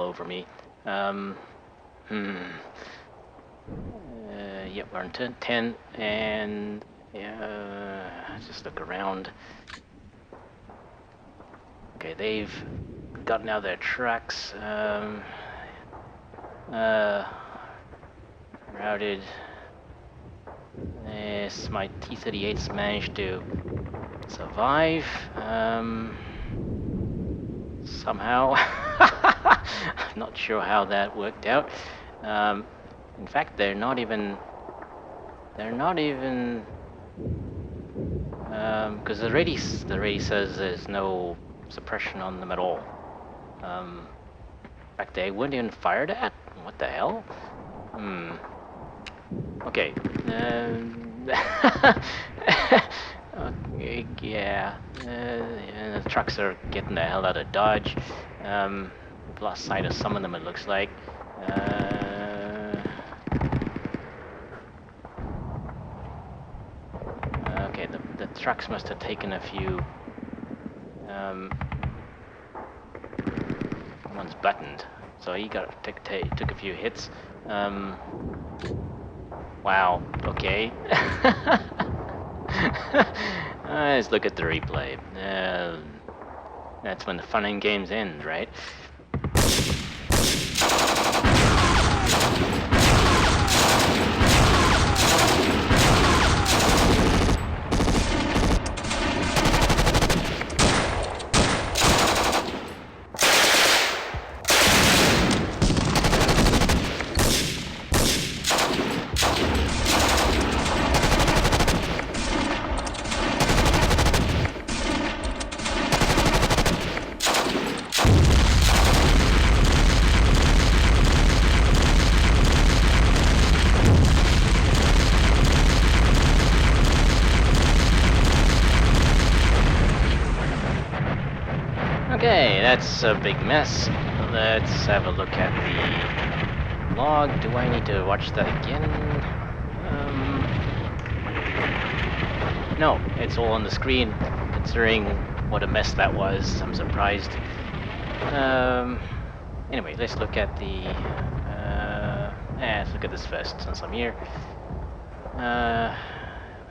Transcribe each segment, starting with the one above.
over me. Yep, we're on 10, and just look around. Okay, they've gotten out their trucks. Routed. Yes, my T-38's managed to survive. Somehow. I'm not sure how that worked out. In fact, they're not even, because the rating says there's no suppression on them at all. In fact, they weren't even fired at? What the hell? Okay. Okay, yeah. The trucks are getting the hell out of Dodge. We've lost sight of some of them, it looks like. Okay, the trucks must have taken a few. One's buttoned, so he took a few hits. Wow. Okay. Let's look at the replay. That's when the fun and games end, right? Okay, that's a big mess. Let's have a look at the log. Do I need to watch that again? No, it's all on the screen. Considering what a mess that was, I'm surprised. Anyway, let's look at the... let's look at this first, since I'm here.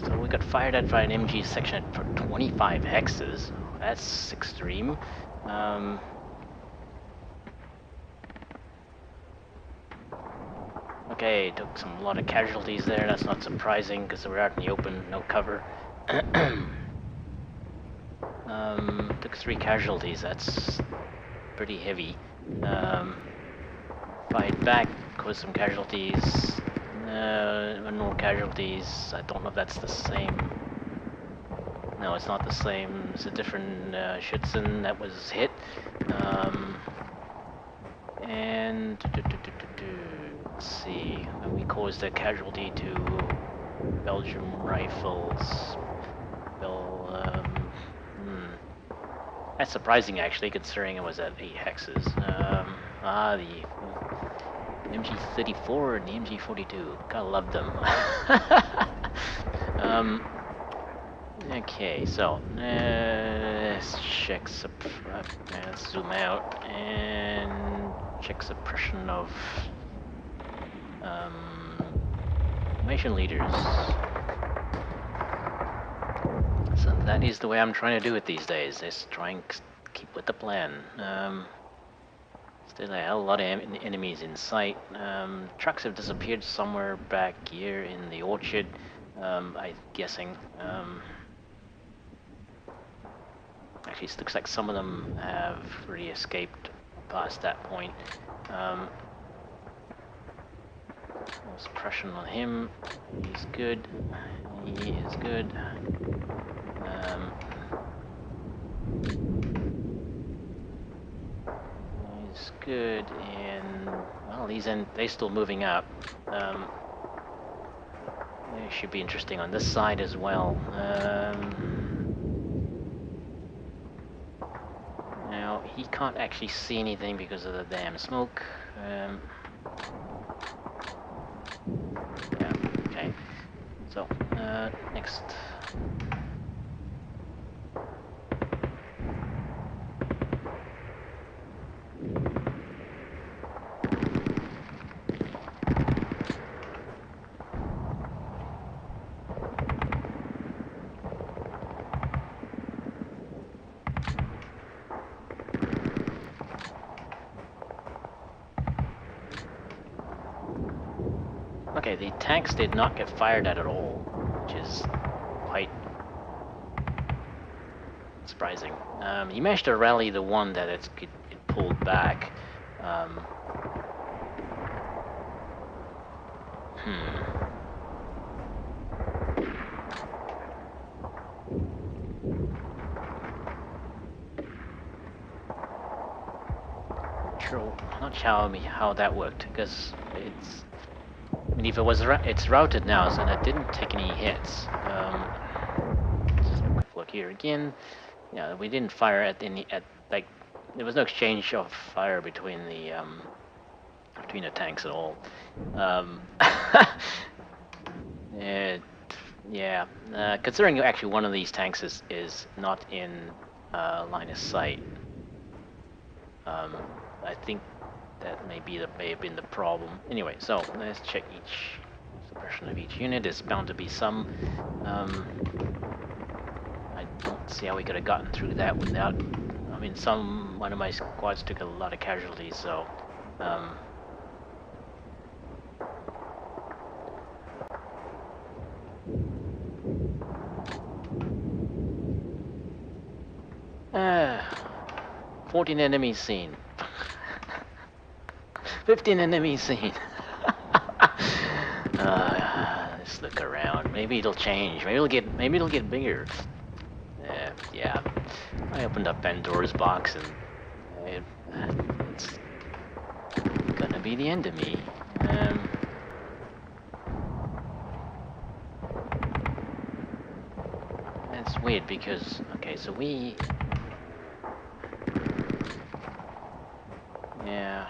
So we got fired at by an MG section for 25 hexes. That's extreme. Okay, took a lot of casualties there. That's not surprising because we're out in the open, no cover. Took 3 casualties. That's pretty heavy. Fight back with some casualties. More casualties. I don't know if that's the same. No, it's not the same. It's a different Schützen that was hit. And let's see. We caused a casualty to Belgium rifles. That's surprising actually, considering it was at 8 hexes. The MG34 and the MG42. Gotta love them. Okay, so let's check let's zoom out and check suppression of formation leaders. So that is the way I'm trying to do it these days. Is try and keep with the plan. Still a hell of a lot of enemies in sight. Trucks have disappeared somewhere back here in the orchard. I'm guessing. Actually, it looks like some of them have already escaped past that point. Suppression on him. He's good. He is good. He's good, and well, they're still moving up. It should be interesting on this side as well. Now he can't actually see anything because of the damn smoke. Yeah, okay. So next. Okay, the tanks did not get fired at all, which is quite surprising. He managed to rally the one that it pulled back. Not sure how that worked, because it's. I mean, if it was it's routed now, so it didn't take any hits. Just a quick look here again. Yeah, we didn't fire at like there was no exchange of fire between the tanks at all. Yeah, considering actually one of these tanks is not in line of sight, I think that may have been the problem. Anyway, so let's check each suppression of each unit. There's bound to be some. I don't see how we could have gotten through that without. I mean, one of my squads took a lot of casualties, so. Um, 14 enemies seen. 15 enemies seen. Let's look around. Maybe it'll change. Maybe it'll get bigger. Yeah. I opened up Pandora's box and it's gonna be the end of me. That's weird because so yeah.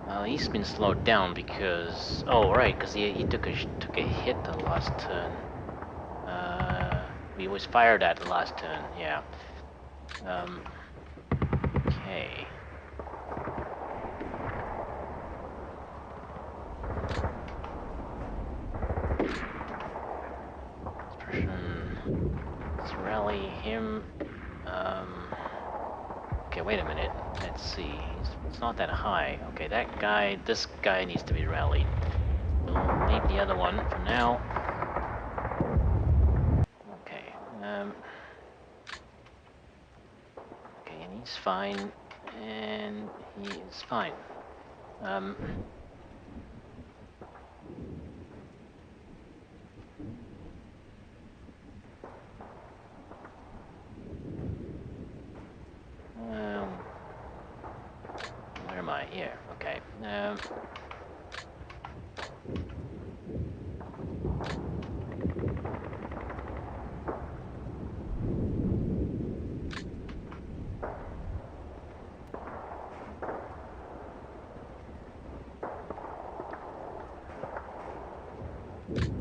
Well, he's been slowed down because because he took a hit the last turn. He was fired at the last turn. Yeah. Okay. Let's rally him. Okay, wait a minute. Let's see. It's not that high. Okay, this guy needs to be rallied. We'll leave the other one for now. Okay. Okay, and he's fine. And he is fine. Where am I? Here. Okay.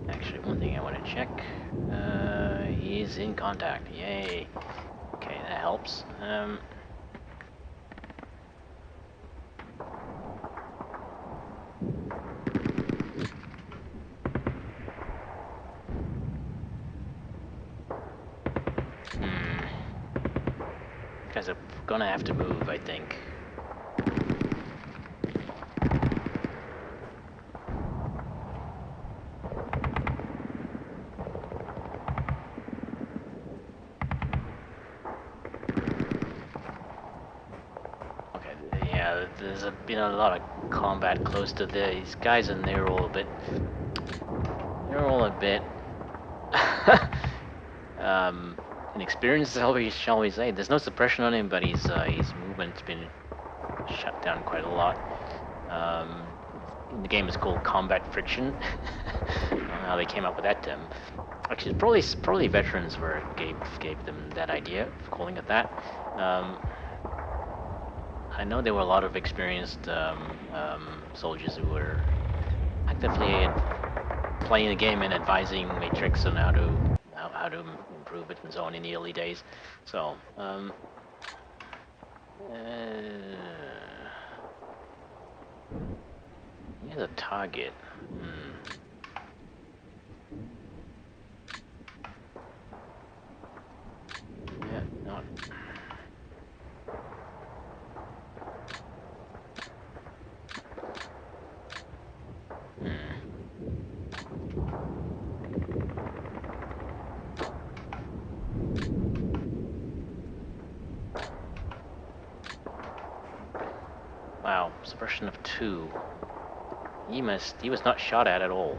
Actually, one thing I want to check. He's in contact. Yay. Okay, that helps. Guys are gonna have to move, I think. There's been a lot of combat close to these guys, and they're all a bit inexperienced, shall we say. There's no suppression on him, but his movement's been shut down quite a lot. The game is called combat friction. I don't know how they came up with that term. Actually, probably veterans gave them that idea of calling it that. I know there were a lot of experienced soldiers who were actively playing the game and advising Matrix on how to improve it and so on in the early days. So, here's a target. Yeah, not. Wow, suppression of 2. He was not shot at all.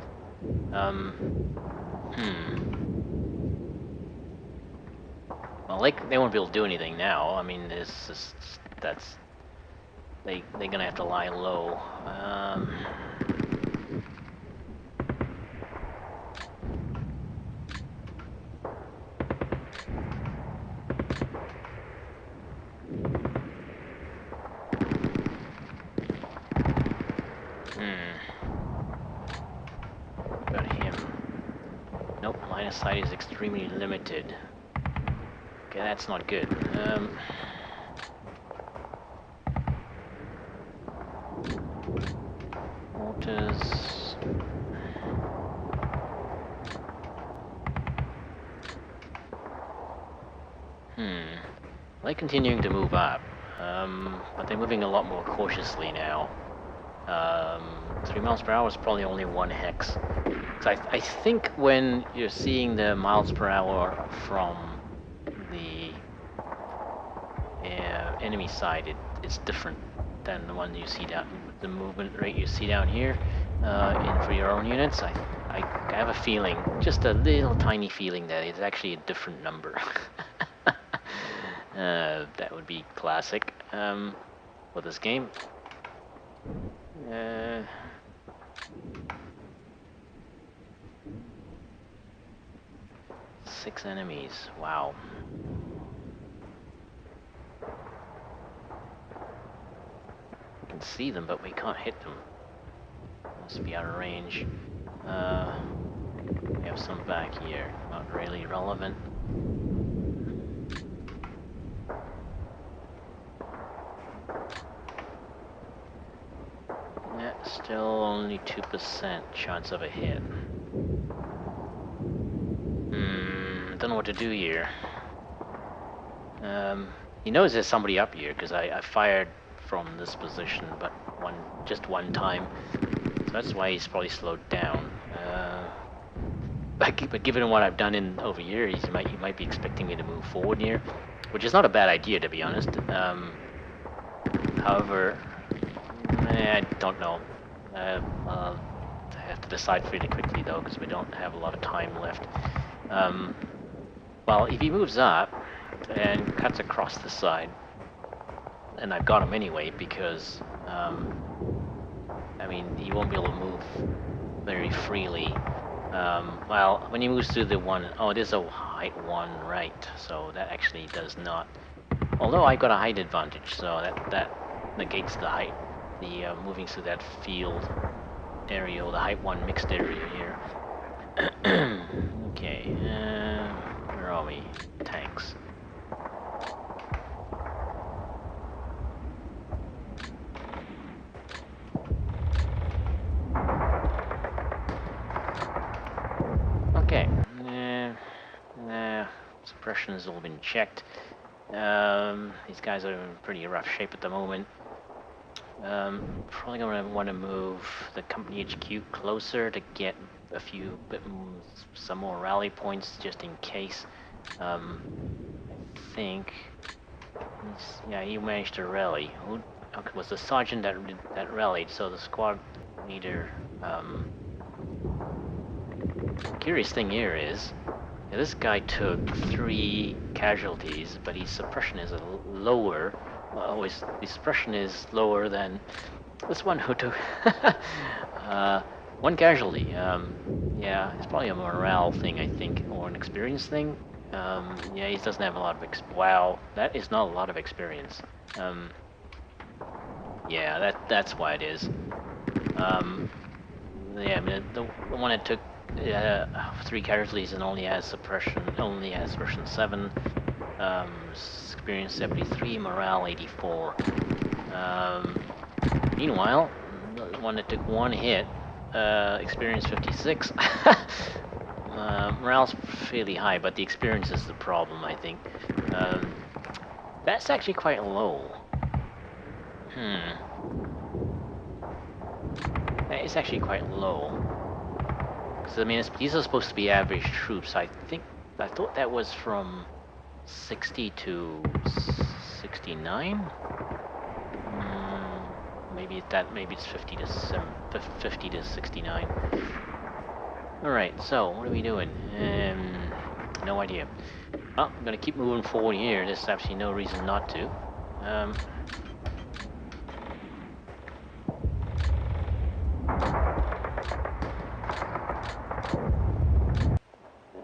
Well, they won't be able to do anything now. I mean, they're gonna have to lie low. Got him. Nope, line of sight is extremely limited. Okay, that's not good. Mortars. They're continuing to move up, but they're moving a lot more cautiously now. 3 miles per hour is probably only 1 hex. So I think when you're seeing the miles per hour from the enemy side, it's different than the one you see down, the movement rate you see down here for your own units. I have a feeling, just a little tiny feeling, that it's actually a different number. That would be classic for this game. 6 enemies. Wow. We can see them, but we can't hit them. Must be out of range. We have some back here. Not really relevant. Yeah, still only 2% chance of a hit. Don't know what to do here. He knows there's somebody up here because I fired from this position, but just one time. So that's why he's probably slowed down. But given what I've done over here, he might be expecting me to move forward here, which is not a bad idea, to be honest. However, I don't know. I'll have to decide pretty quickly though, because we don't have a lot of time left. Well, if he moves up and cuts across the side, and I've got him anyway, because I mean, he won't be able to move very freely. Well, when he moves through the one, oh, there's a height 1, right? So that actually does not. Although I got a height advantage, so that negates the height, the moving through that field area, or the height 1 mixed area here. Okay, where are we? Tanks. Okay, suppression has all been checked. These guys are in pretty rough shape at the moment. Probably gonna want to move the company HQ closer to get some more rally points just in case. I think he managed to rally. Okay, was the sergeant that rallied? So the squad leader. Curious thing here is, this guy took 3 casualties, but his suppression is lower. His suppression is lower than this one who took 1 casualty. Yeah, it's probably a morale thing, I think, or an experience thing. Yeah, he doesn't have a lot of wow, that is not a lot of experience. Yeah, that's why it is. Yeah, I mean, the one that took 3 casualties and only has suppression 7, experience 73, morale 84. Meanwhile, the one that took 1 hit, experience 56. Morale's fairly high, but the experience is the problem, I think. That's actually quite low. That is actually quite low. Because, I mean, these are supposed to be average troops. I thought that was from 60 to 69? maybe it's 50 to 69. All right, so what are we doing? No idea. Well, I'm gonna keep moving forward here. There's absolutely no reason not to. Um,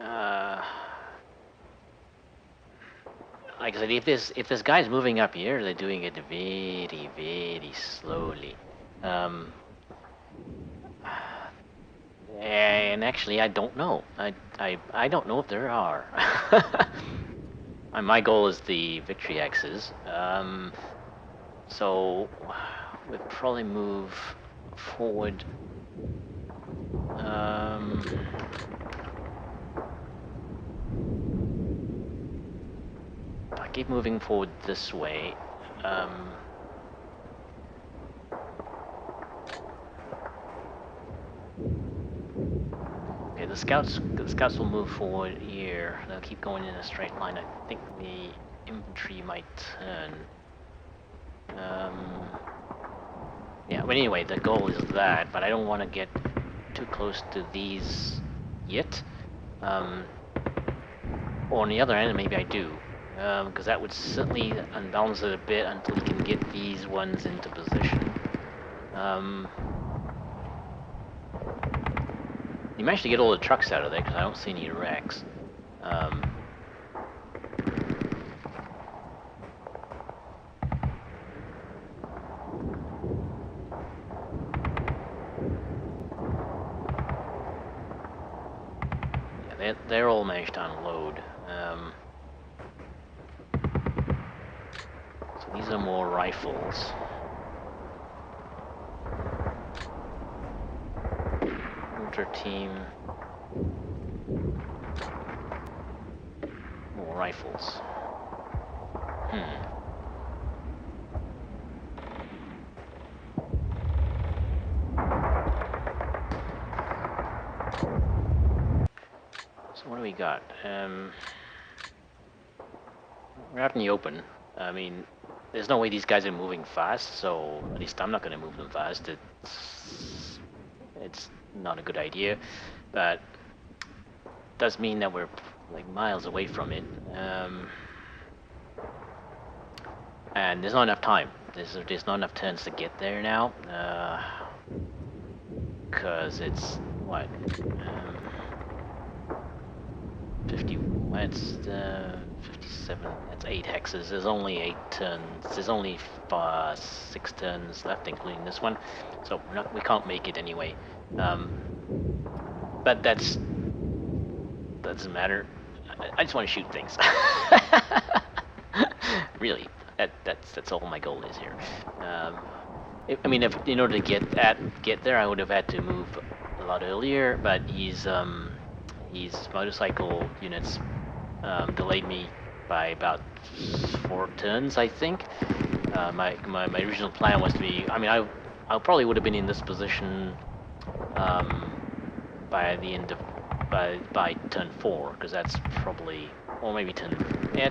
uh, like I said, if this guy's moving up here, they're doing it very, very slowly. Um, and actually, I don't know. I don't know if there are. My goal is the victory X's. So we'd probably move forward. I keep moving forward this way. Okay, the scouts will move forward here. They'll keep going in a straight line. I think the infantry might turn. Yeah, but anyway, the goal is that, but I don't want to get too close to these yet. Or on the other hand, maybe I do, because that would certainly unbalance it a bit until you can get these ones into position. You managed to get all the trucks out of there because I don't see any wrecks. Yeah, they're all managed to unload. So these are more rifles. Winter team. More rifles. So what do we got? We're out in the open. I mean, there's no way these guys are moving fast, so at least I'm not going to move them fast. It's not a good idea, but it does mean that we're like miles away from it. And there's not enough time. There's not enough turns to get there now. Because it's what? 50. That's 57. That's 8 hexes. There's only 8 turns. There's only 6 turns left, including this one. So we can't make it anyway. But that doesn't matter. I just want to shoot things. Really, that's all my goal is here. I mean, if in order to get there, I would have had to move a lot earlier. But his motorcycle units delayed me by about 4 turns, I think. My original plan was to be. I mean, I probably would have been in this position by the end of by turn 4, because that's probably, or maybe turn 6. I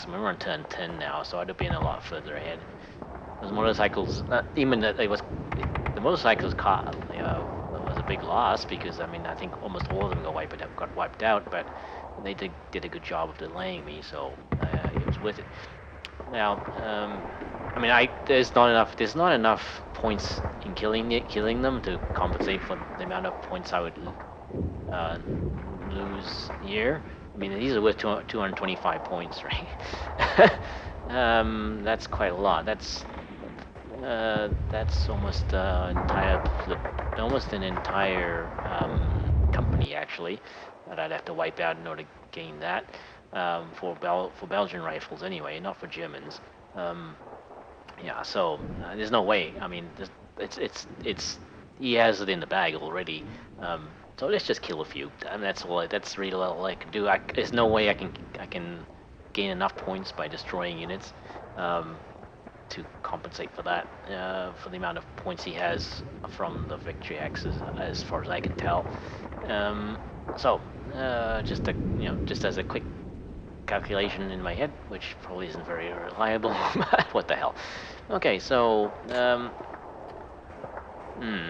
mean, we're on turn 10 now, so I'd have been a lot further ahead. Those motorcycles, even that it was the motorcycles car, was a big loss, because I mean I think almost all of them got wiped out, but they did a good job of delaying me, so it was worth it. Now, I mean, there's not enough points in killing them to compensate for the amount of points I would lose here. I mean, these are worth 225 points, right? That's quite a lot. That's almost almost an entire company actually that I'd have to wipe out in order to gain that. For Belgian rifles anyway, not for Germans. Yeah, so there's no way. I mean, it's he has it in the bag already. So let's just kill a few. I mean, that's really all I can do. There's no way I can gain enough points by destroying units to compensate for that, for the amount of points he has from the victory axes, as far as I can tell. So just as a quick calculation in my head, which probably isn't very reliable, but what the hell. Okay, so Hmm.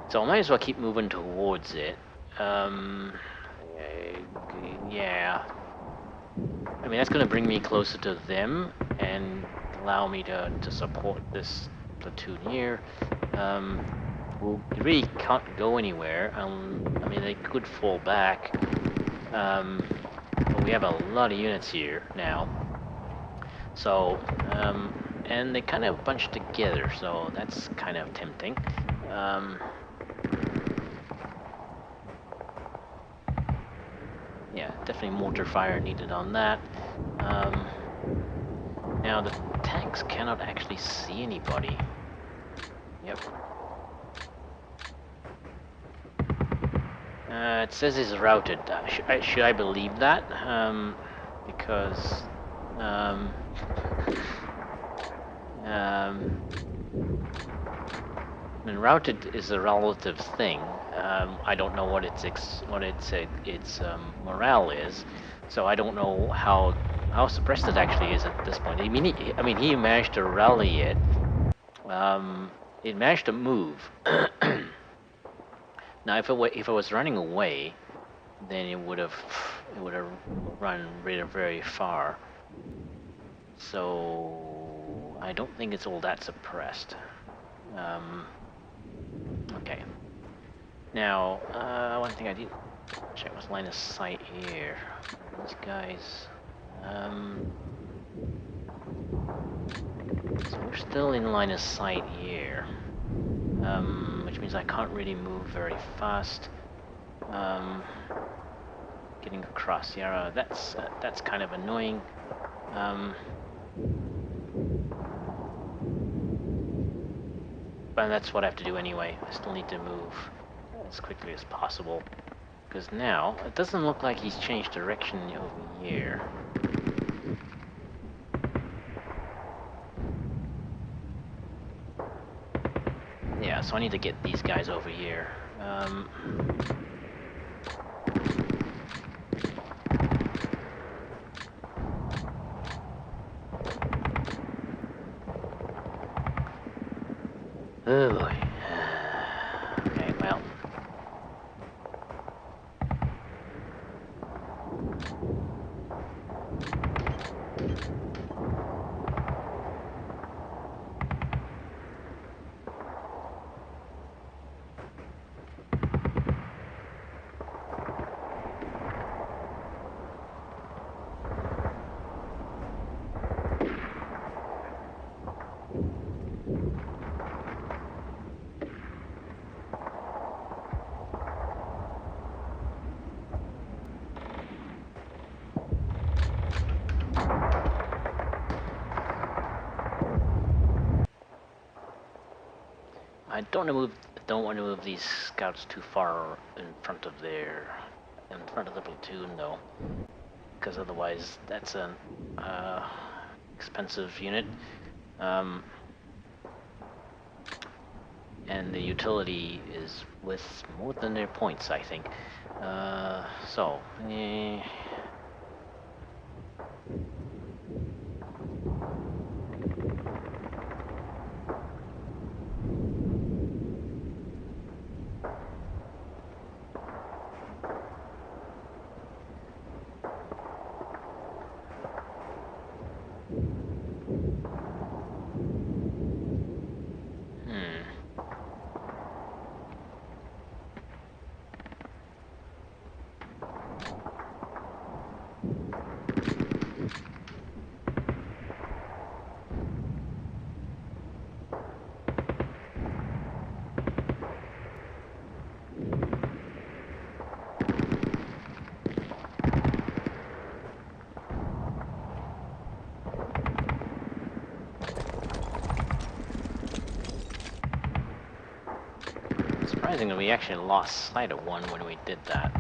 So I might as well keep moving towards it. Yeah. I mean, that's going to bring me closer to them and allow me to support this platoon here. We really can't go anywhere. I mean, they could fall back. But we have a lot of units here now. So, and they kind of bunched together, so that's kind of tempting. Um, yeah, definitely mortar fire needed on that. Um, Now the tanks cannot actually see anybody. Yep. It says it's routed. Should I believe that? Because um, um, I mean, routed is a relative thing. I don't know what its morale is, so I don't know how suppressed it actually is at this point. I mean, he managed to rally it. It managed to move. Now, if it was running away, then it would have run really very far. So I don't think it's all that suppressed. Um, okay. Now, one thing I did check was line of sight here. These guys. Um, so we're still in line of sight here, which means I can't really move very fast. Um, Getting across Yarra, that's kind of annoying. Um, but that's what I have to do anyway. I still need to move as quickly as possible. Because now, it doesn't look like he's changed direction over here. Yeah, so I need to get these guys over here. Oh boy. Okay, well. Don't want to move these scouts too far in front of the platoon though, because otherwise that's an expensive unit, um, and the utility is with more than their points, I think. So, hmm. Surprisingly, we actually lost sight of one when we did that.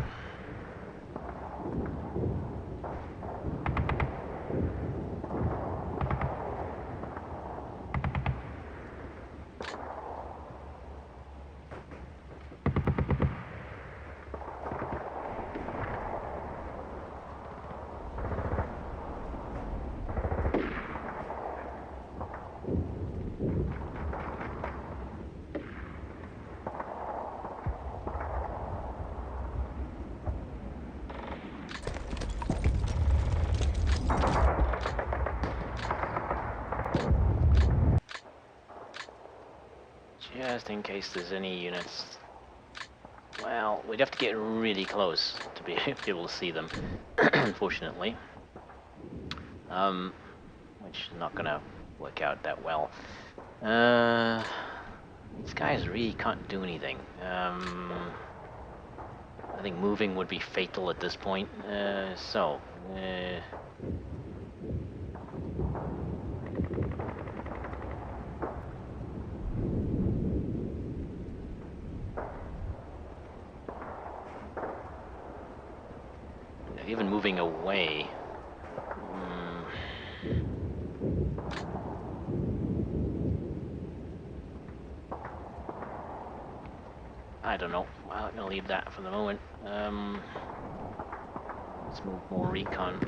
just in case there's any units. Well, we'd have to get really close to be able to see them, unfortunately. Which is not gonna work out that well. These guys really can't do anything. I think moving would be fatal at this point. Even moving away. I don't know. I'm gonna leave that for the moment. Let's move more recon.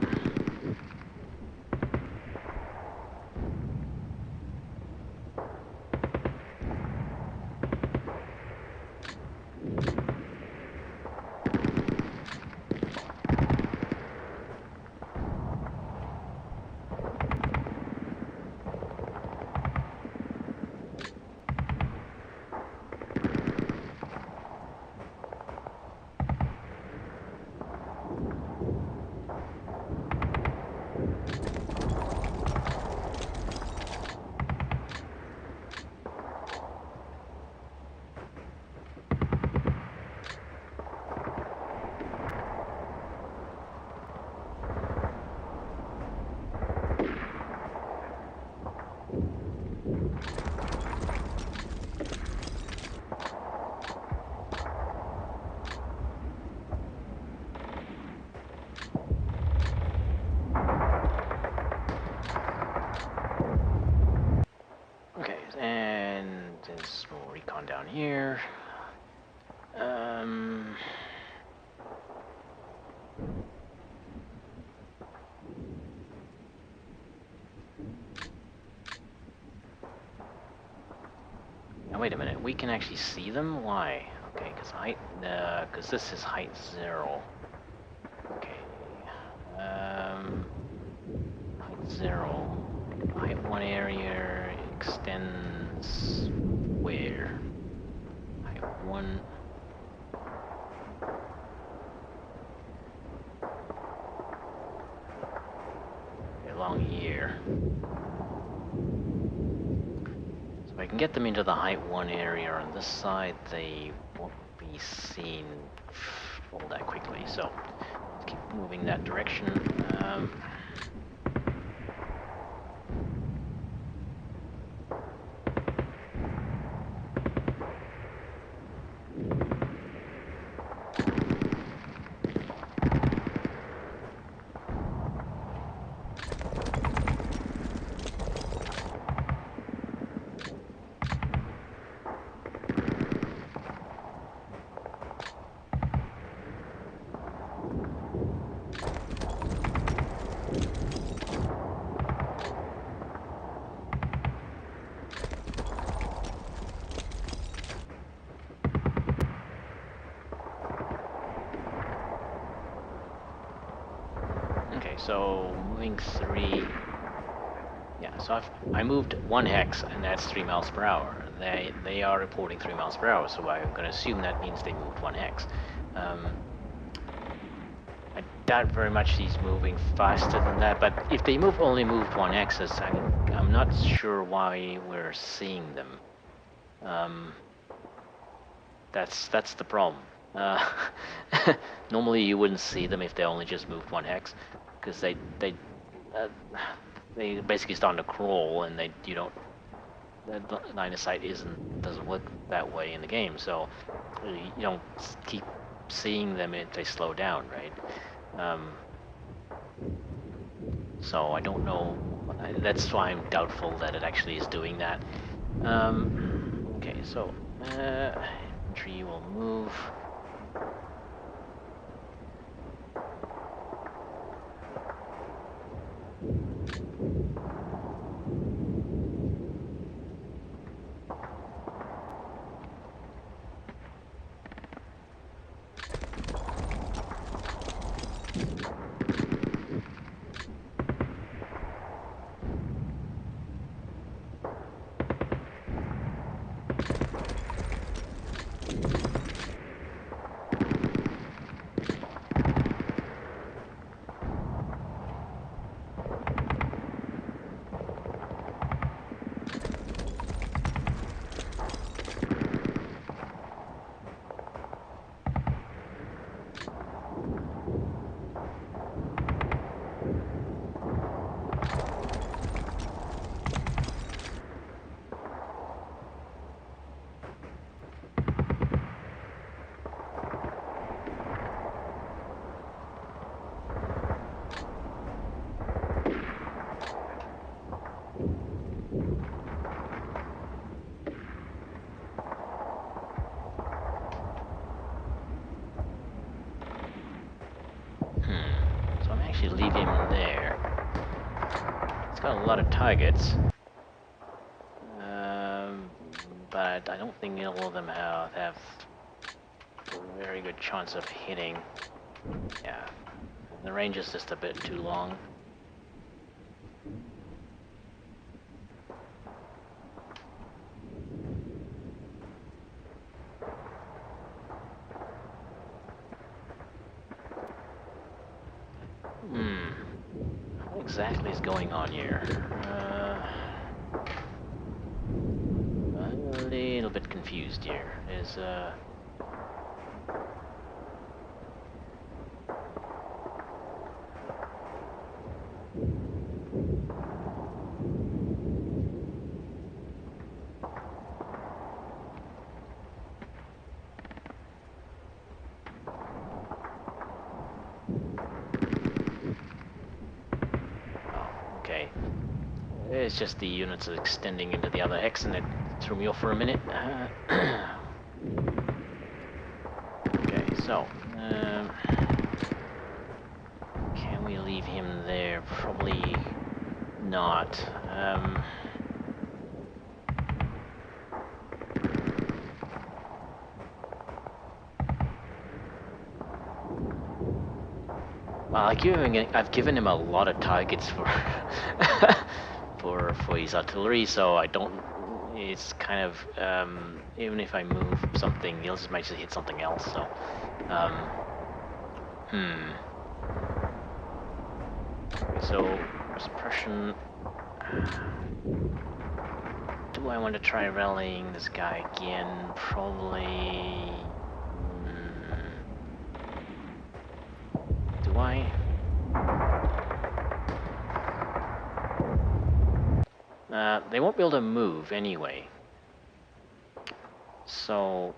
Okay, and there's more recon down here. Now wait a minute, we can actually see them? Why? Okay, because this is height 0. Okay. Height 0. Height 1 area extends where? Height 1. Along here. So if I can get them into the height 1 area on this side, they won't be seen all that quickly. So let's keep moving that direction. Okay, so moving 3. Yeah, so I moved 1 hex, and that's 3 miles per hour. They are reporting 3 miles per hour, so I'm going to assume that means they moved 1 hex. I doubt very much he's moving faster than that, but if they only moved 1 axis, I'm not sure why we're seeing them. That's the problem. Normally you wouldn't see them if they only just moved 1 hex, because they basically start to crawl, and the line of sight doesn't work that way in the game, so you don't keep seeing them if they slow down, right? So I don't know. That's why I'm doubtful that it actually is doing that. Okay, so infantry will move. leave him there. It's got a lot of targets. But I don't think all of them have a very good chance of hitting. Yeah, the range is just a bit too long. What exactly is going on here? I'm a little bit confused here. Is okay. It's just the units are extending into the other X, and it threw me off for a minute. Okay, so can we leave him there? Probably not. Well, I've given him a lot of targets for for his artillery, so I don't. It's kind of even if I move something, he'll just might just hit something else. So, so suppression. Do I want to try rallying this guy again? Probably. Do I? They won't be able to move anyway. So...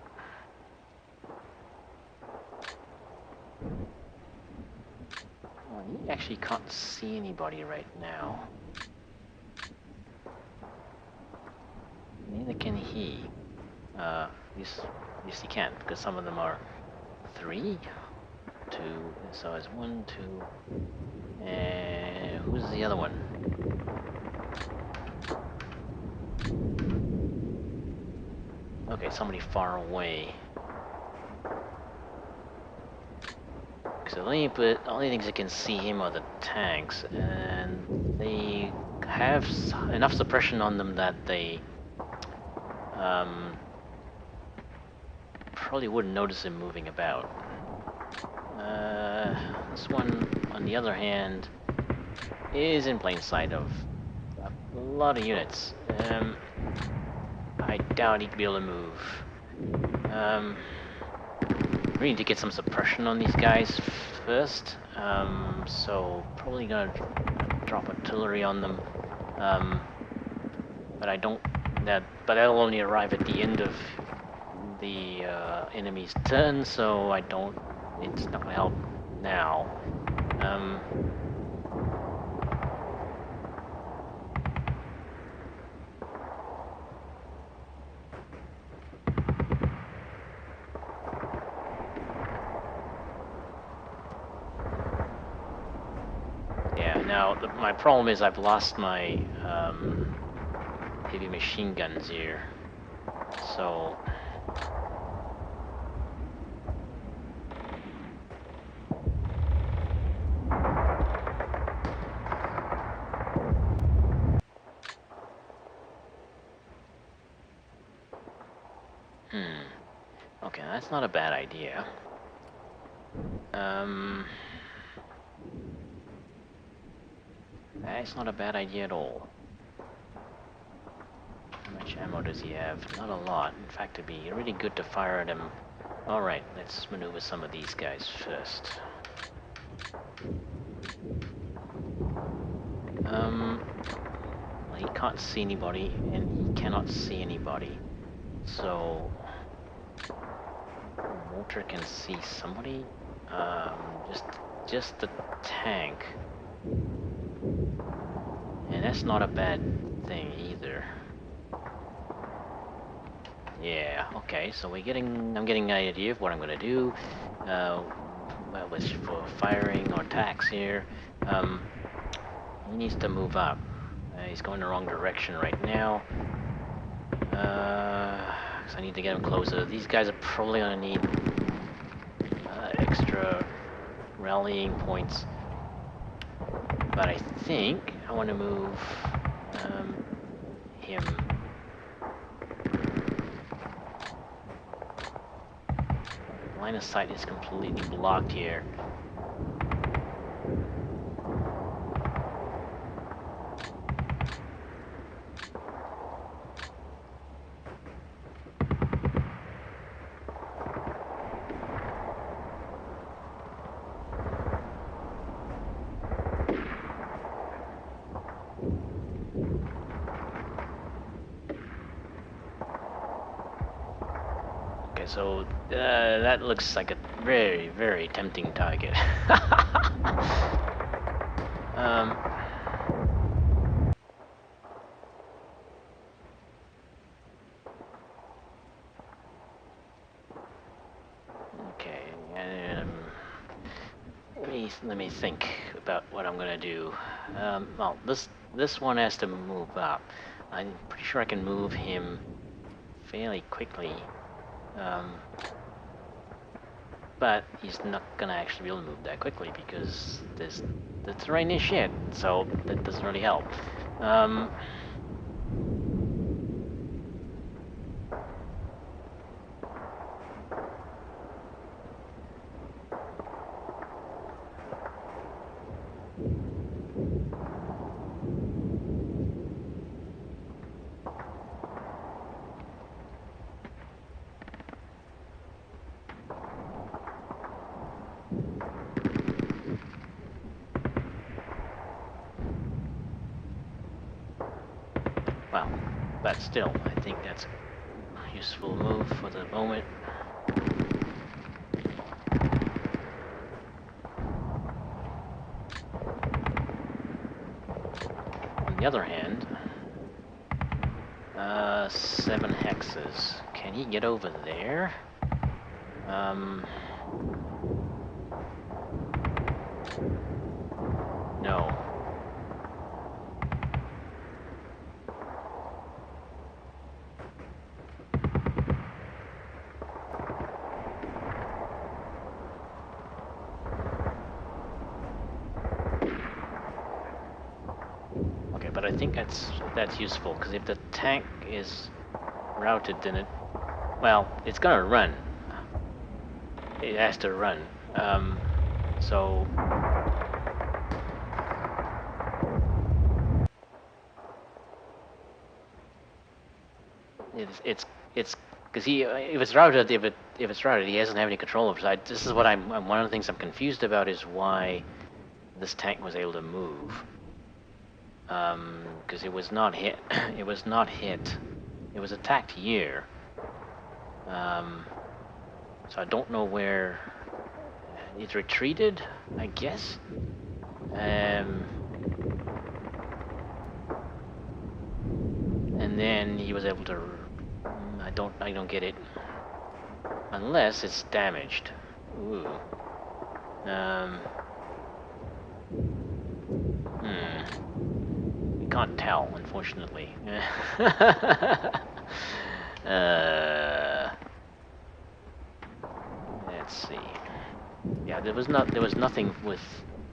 Well, he actually can't see anybody right now. Neither can he. Yes, yes he can, because some of them are 3, 2, so it's 1, 2, and who's the other one? Okay, somebody far away. So the only things that can see him are the tanks, and they have enough suppression on them that they probably wouldn't notice him moving about. This one, on the other hand, is in plain sight of a lot of units. I doubt he'd be able to move. We need to get some suppression on these guys first, so probably gonna drop artillery on them. But I don't. But that'll only arrive at the end of the enemy's turn, so I don't. It's not gonna help now. Yeah. Now my problem is I've lost my heavy machine guns here, so. Okay, that's not a bad idea. That's not a bad idea at all. How much ammo does he have? Not a lot. In fact, it'd be really good to fire at him. Alright, let's maneuver some of these guys first. Well, he can't see anybody, and he cannot see anybody. So... Walter can see somebody? Just the tank. And that's not a bad thing either. Yeah, okay, so I'm getting an idea of what I'm gonna do. was for firing or attacks here. He needs to move up. He's going the wrong direction right now. So I need to get him closer. These guys are probably going to need extra rallying points. But I think I want to move him. Line of sight is completely blocked here. So that looks like a very, very tempting target. Okay, let me think about what I'm gonna do. Well, this one has to move up. I'm pretty sure I can move him fairly quickly. But he's not gonna actually be able to move that quickly because the terrain is shit, so that doesn't really help. Well, but still, I think that's a useful move for the moment. On the other hand, 7 hexes. Can he get over there? No. Okay, but I think that's useful, because if the tank is routed, then it's gonna run. It has to run. So it's because if it's routed, if it's routed, he doesn't have any control over it. This is what one of the things I'm confused about is why this tank was able to move. Because it was not hit. It was not hit. It was attacked here. So I don't know where it retreated, I guess. And then he was able to. I don't get it. Unless it's damaged. Ooh. We can't tell, unfortunately. Let's see. Yeah, there was nothing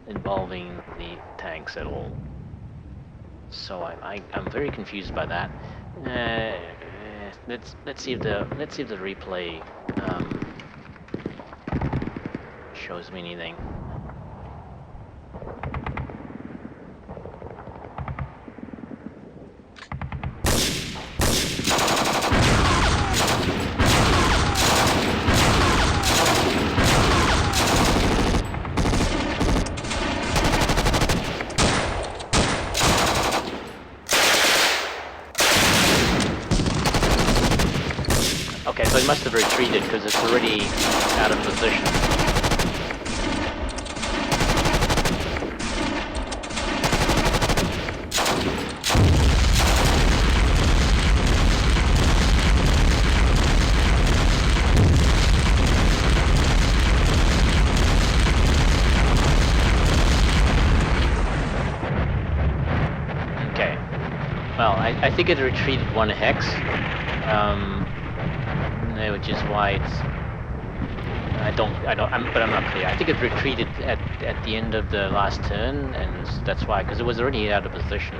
involving the tanks at all. So I'm very confused by that. Let's see if the replay shows me anything. Okay, so he must have retreated because it's already out of position. Well, I think it retreated 1 hex, which is why it's. But I'm not clear. I think it retreated at the end of the last turn, and that's why, because it was already out of position.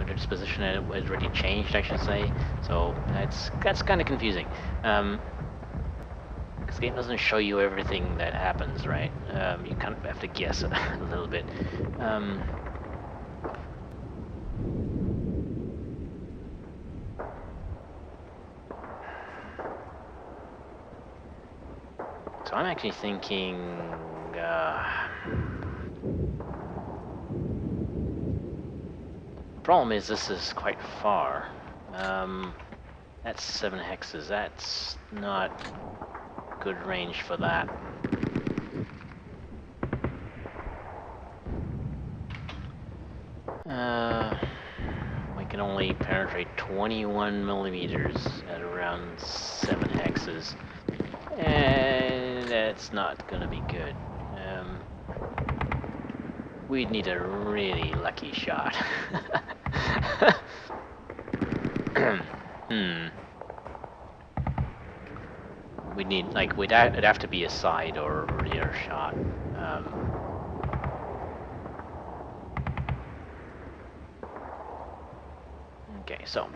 Its position was already changed, I should say. So that's kind of confusing. Because the game doesn't show you everything that happens, right? You kind of have to guess a little bit. So I'm actually thinking. Problem is, this is quite far. That's 7 hexes. That's not good range for that. We can only penetrate 21 millimeters at around 7 hexes. And that's not gonna be good. We'd need a really lucky shot. We'd need, like, it'd have to be a side or rear shot. Okay, so,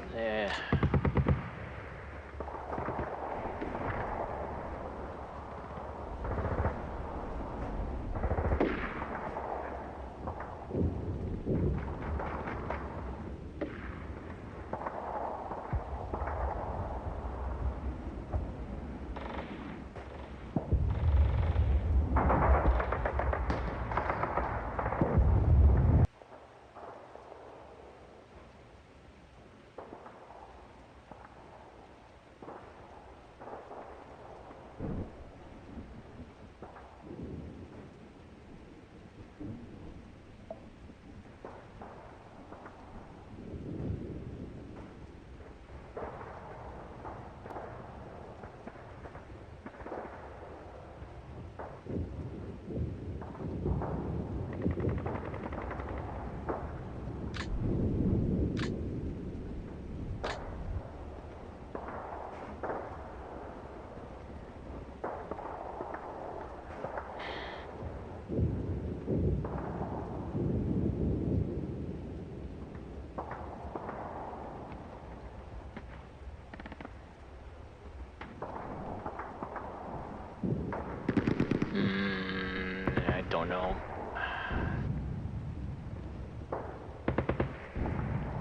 I don't know.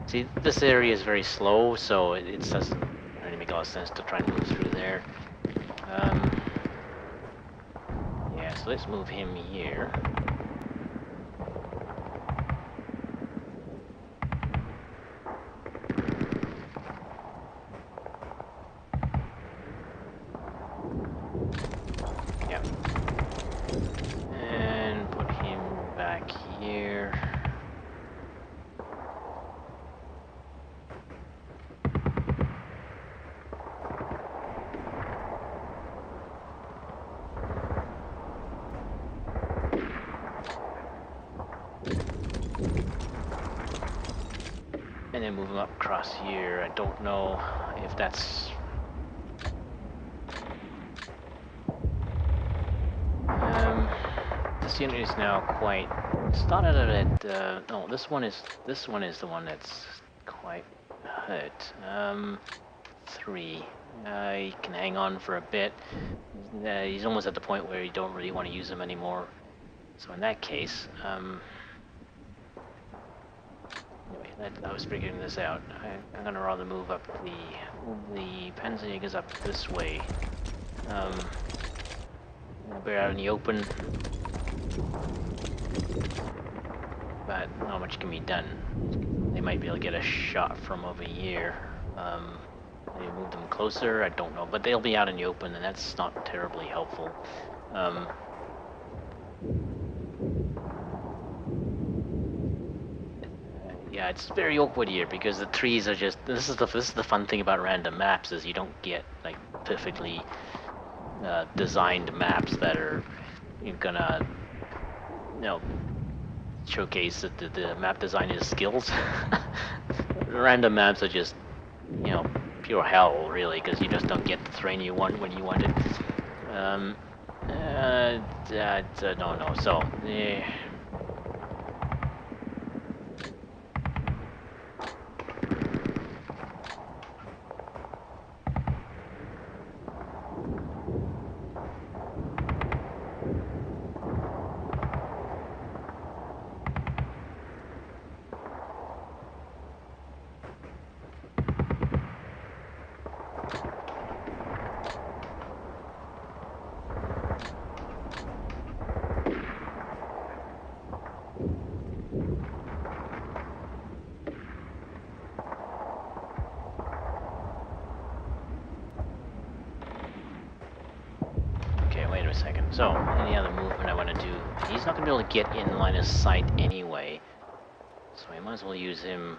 See, this area is very slow, so it doesn't really make a lot of sense to try and move through there. Yeah, so let's move him here. Yep. And put him back here. And then move him up across here. I don't know if that's... this unit is now quite... started at... no, this one is the one that's quite hurt. 3. He can hang on for a bit. He's almost at the point where you don't really want to use him anymore. So in that case... anyway, I was figuring this out. I'm gonna rather move up the Panzerjägers up this way. We're out in the open, but not much can be done. They might be able to get a shot from over here. Maybe move them closer, I don't know, but they'll be out in the open, and that's not terribly helpful. Yeah, it's very awkward here because the trees are just. This is the fun thing about random maps is you don't get like perfectly designed maps that are gonna, showcase the map designer's skills. Random maps are just, you know, pure hell, really, because you just don't get the terrain you want when you want it. I don't know. So, okay, wait a second. So, any other movement I want to do? He's not going to be able to get in line of sight anyway. So we might as well use him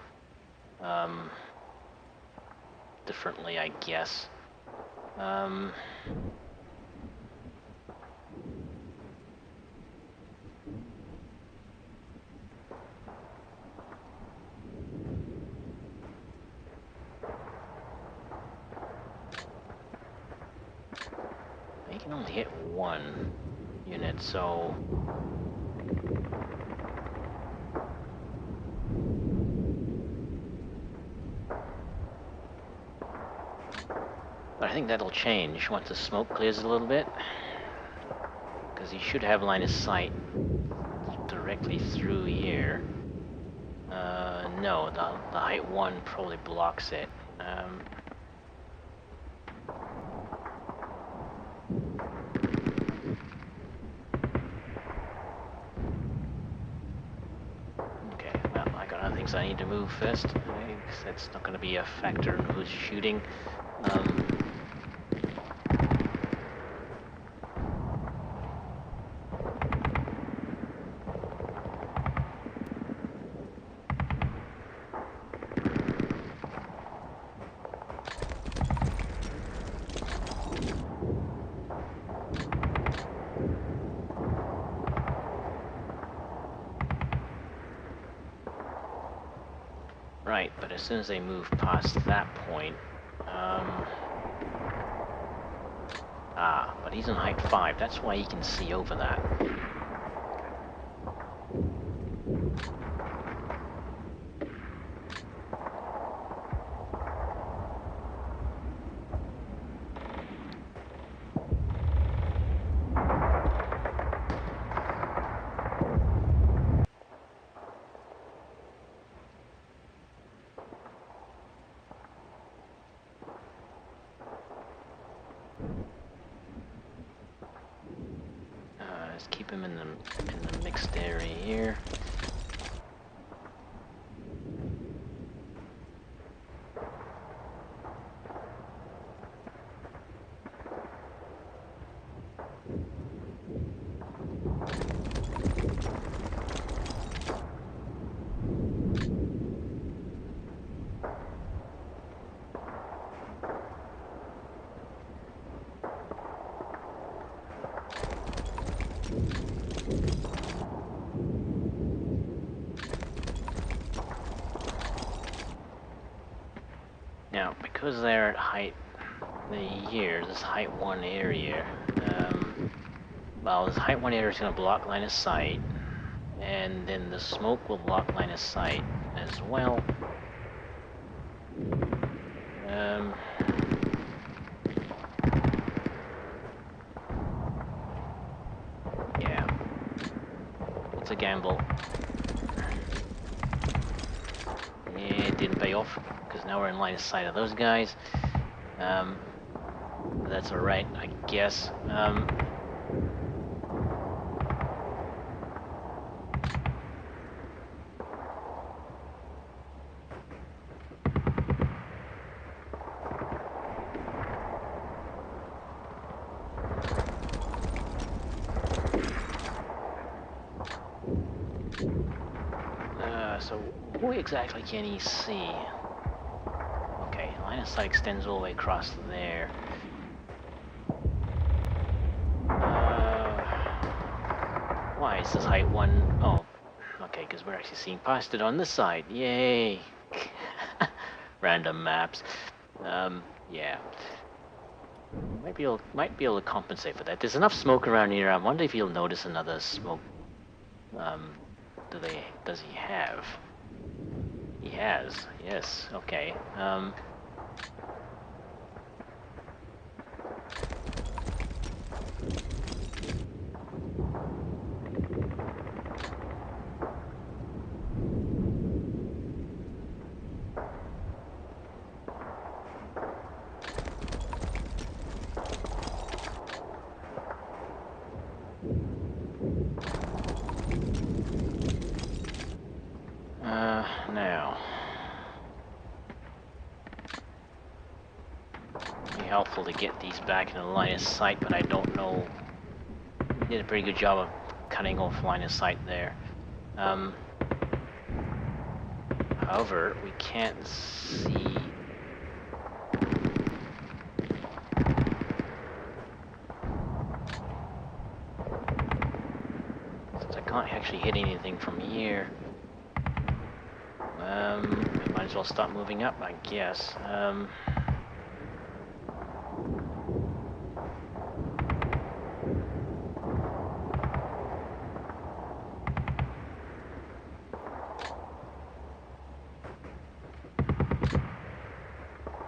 differently, I guess. He can only hit one unit, so... But I think that'll change once the smoke clears a little bit. Because he should have line of sight directly through here. No, the height 1 probably blocks it. Okay, well, I got other things I need to move first. That's not going to be a factor in who's shooting. Right, but as soon as they move past that point, but he's in height 5, that's why he can see over that. Let's keep him in the mixed area here. Now, because they're at height here, this height 1 area, well, this height 1 area is going to block line of sight, and then the smoke will block line of sight as well. Yeah, it's a gamble. Yeah, it didn't pay off, because now we're in line of sight of those guys. That's alright, I guess. So who exactly can he see? Okay, line of sight extends all the way across there. Why is this height 1? Oh, okay. Okay, because we're actually seeing past it on this side. Yay! Random maps. Yeah. Might be able to compensate for that. There's enough smoke around here. I wonder if you'll notice another smoke. Does he have? He has. Yes. Okay. Now. Be helpful to get these back in the line of sight, but I don't know. We did a pretty good job of cutting off line of sight there. However, we can't see. Since I can't actually hit anything from here. We might as well start moving up, I guess.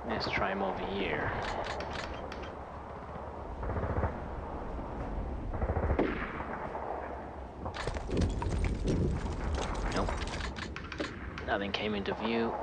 Let's try him over here. Nope. Nothing came into view.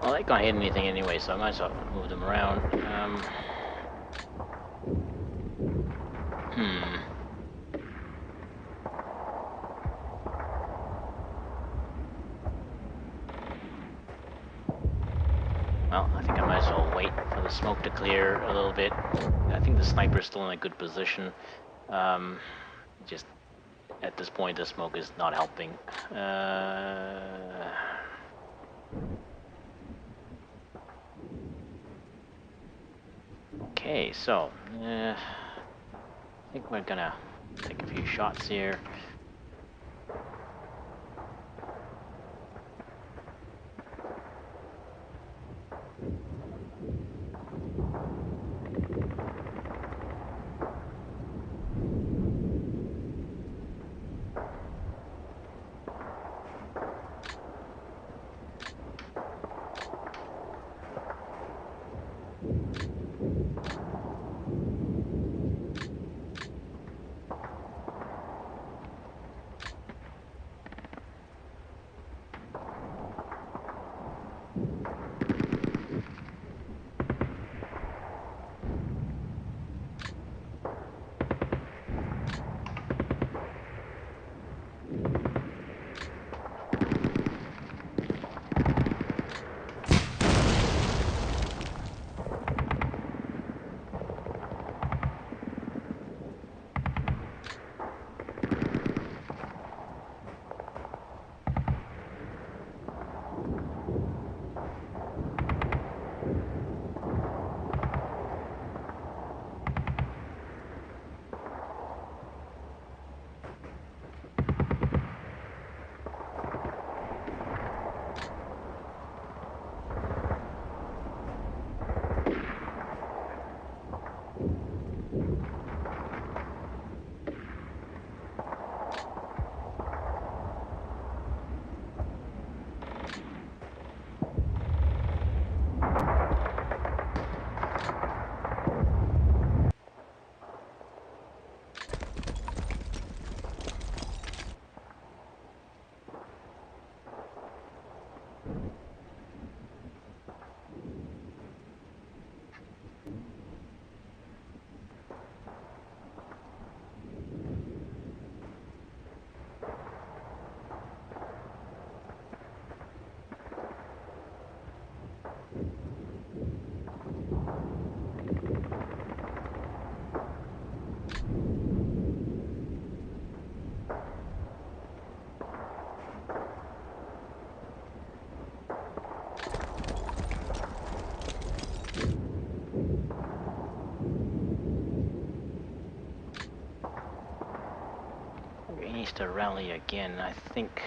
Well, they can't hit anything anyway, so I might as well move them around. Well, I think I might as well wait for the smoke to clear a little bit. I think the sniper's still in a good position. Just at this point, the smoke is not helping. Okay, so I think we're gonna take a few shots here. needs to rally again, I think.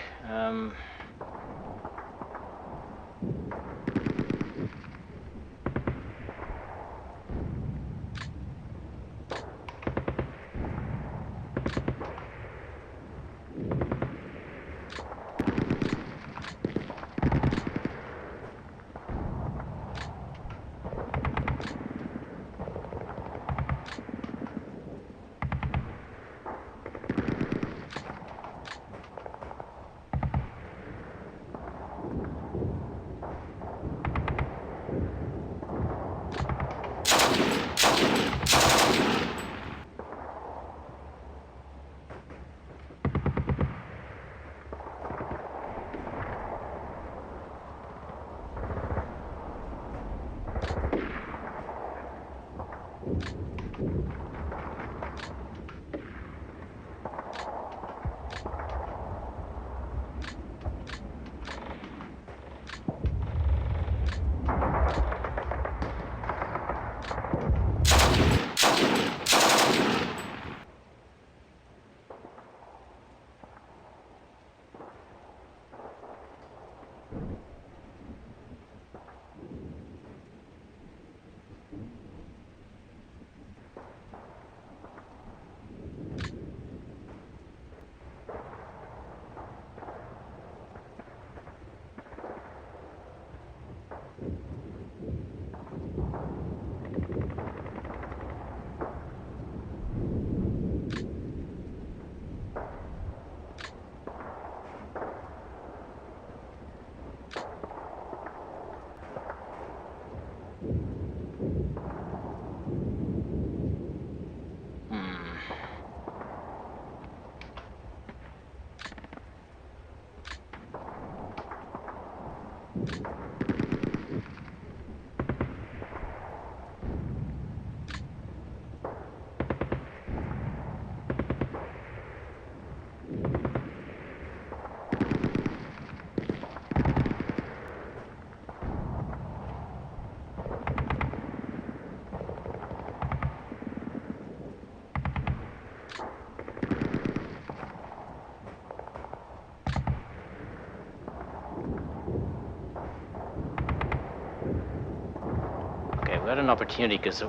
Okay, we got an opportunity because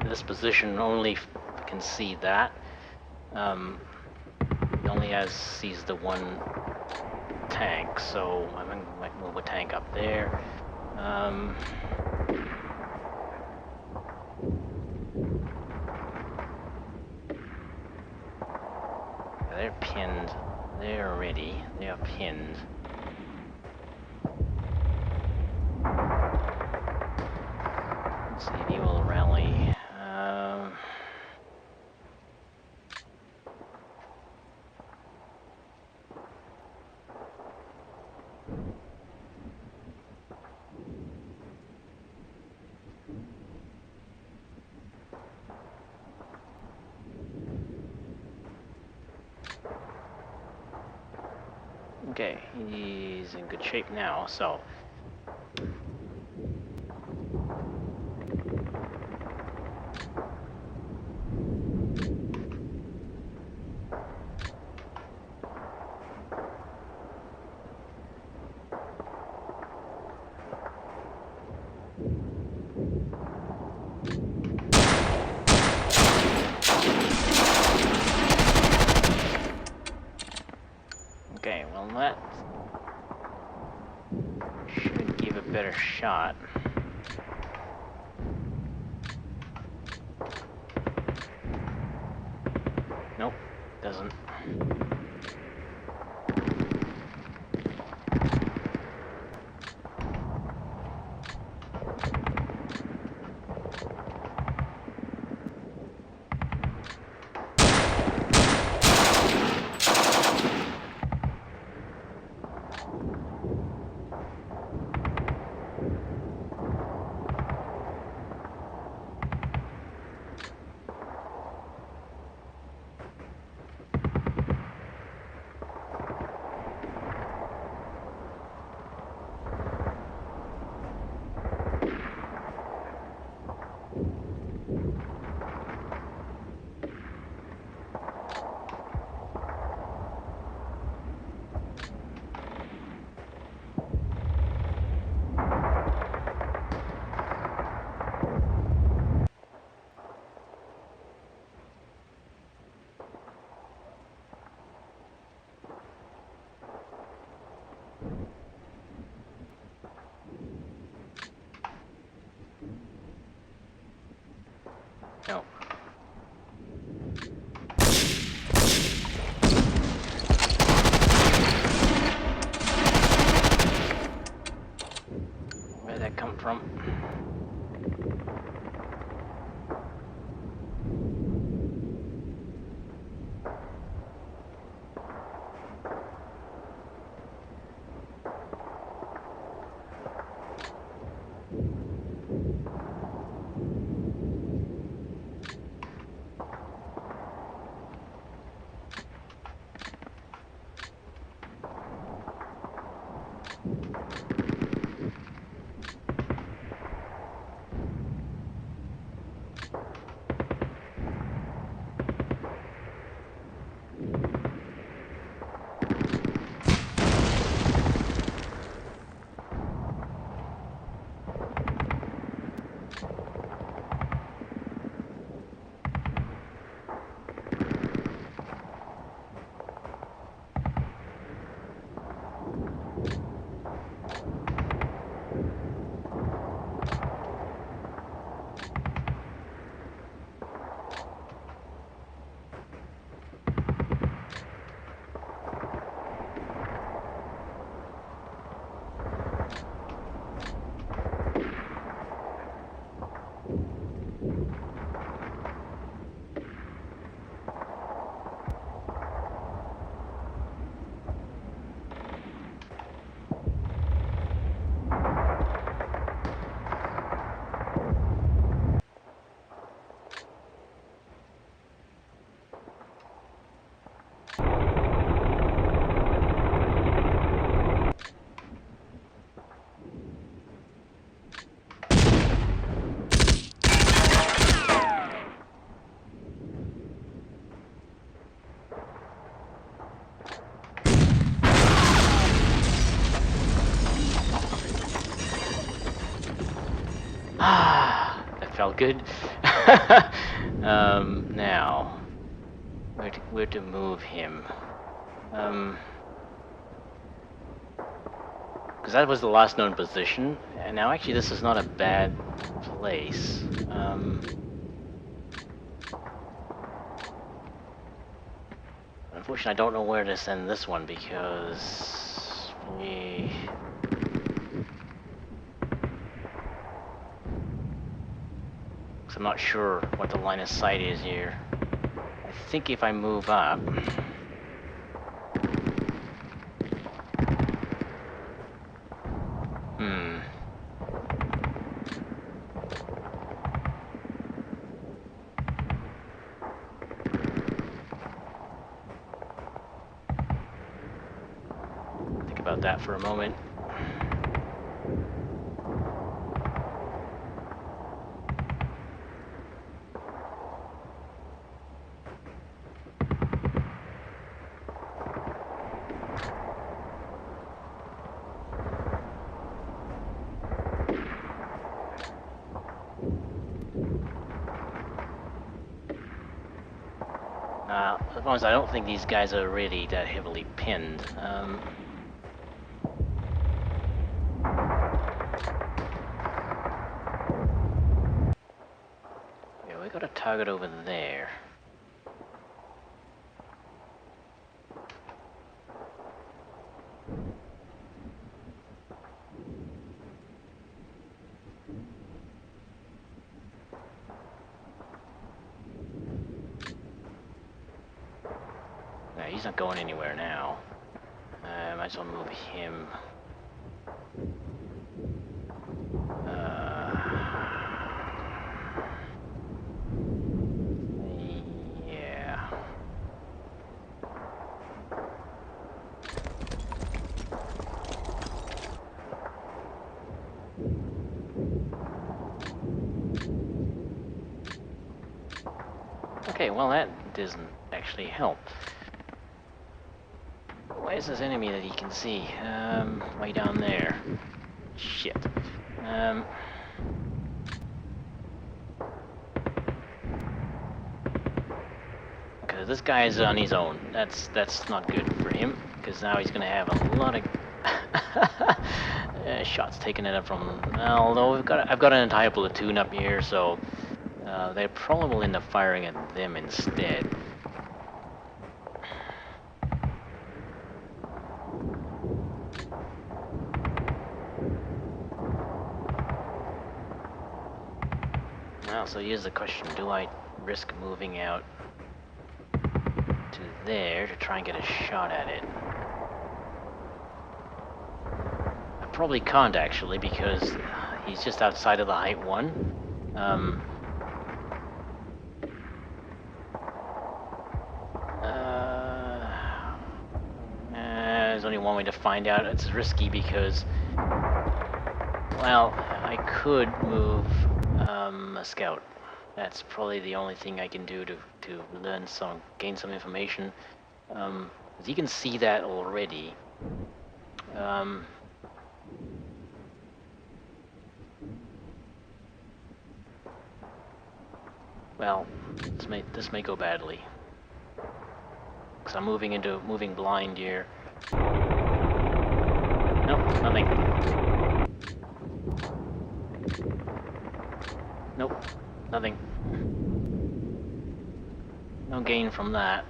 this position only can see that. It only sees the one tank, so I might move a tank up there. They're pinned. They're ready. They are pinned. Let's see if he will rally. Okay, he's in good shape now, so. Okay, well that should give a better shot. Nope, doesn't. felt good. Now, where to move him? Because that was the last known position, and now actually this is not a bad place. Unfortunately, I don't know where to send this one because I'm not sure what the line of sight is here. I think if I move up, think about that for a moment. As long as I don't think these guys are really that heavily pinned. Yeah, we got a target over there. He's not going anywhere now. Might as well move him. Yeah. Okay, well that doesn't actually help. Where's this enemy that he can see? Way down there. Shit. Because this guy is on his own. That's not good for him. Because now he's gonna have a lot of shots taken at him from. Although I've got an entire platoon up here, so they probably will end up firing at them instead. Well, so here's the question, do I risk moving out to there to try and get a shot at it? I probably can't actually, because he's just outside of the height 1. There's only one way to find out. It's risky because, well, I could move a scout. That's probably the only thing I can do to gain some information. You can see that already. Well, this may go badly. Because I'm moving blind here. Nope, nothing. Nope, nothing. No gain from that.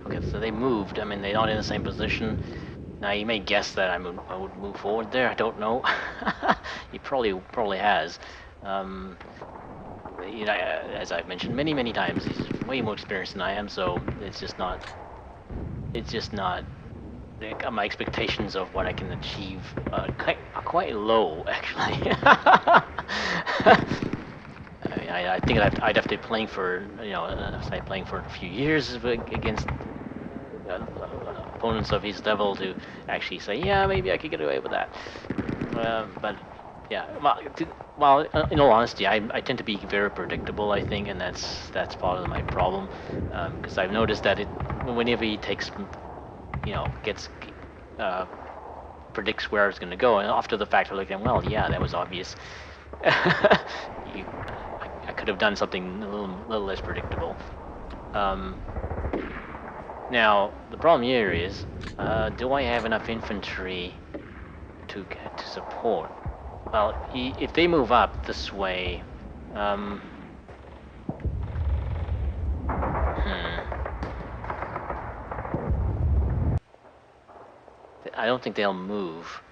Okay, so they moved. I mean, they're not in the same position. Now, you may guess that I would move forward there. I don't know. He probably has. You know, as I've mentioned many times, he's way more experienced than I am. So it's just not. My expectations of what I can achieve are quite low, actually. I think I'd have to be playing for, playing for a few years against opponents of his level to actually say, yeah, maybe I could get away with that. But yeah, well, in all honesty, I tend to be very predictable, I think, and that's part of my problem, because I've noticed that whenever he takes, predicts where it's going to go, and after the fact, we're looking, well, yeah, that was obvious. I could have done something a little less predictable. Now, the problem here is, do I have enough infantry to support? Well, if they move up this way, I don't think they'll move.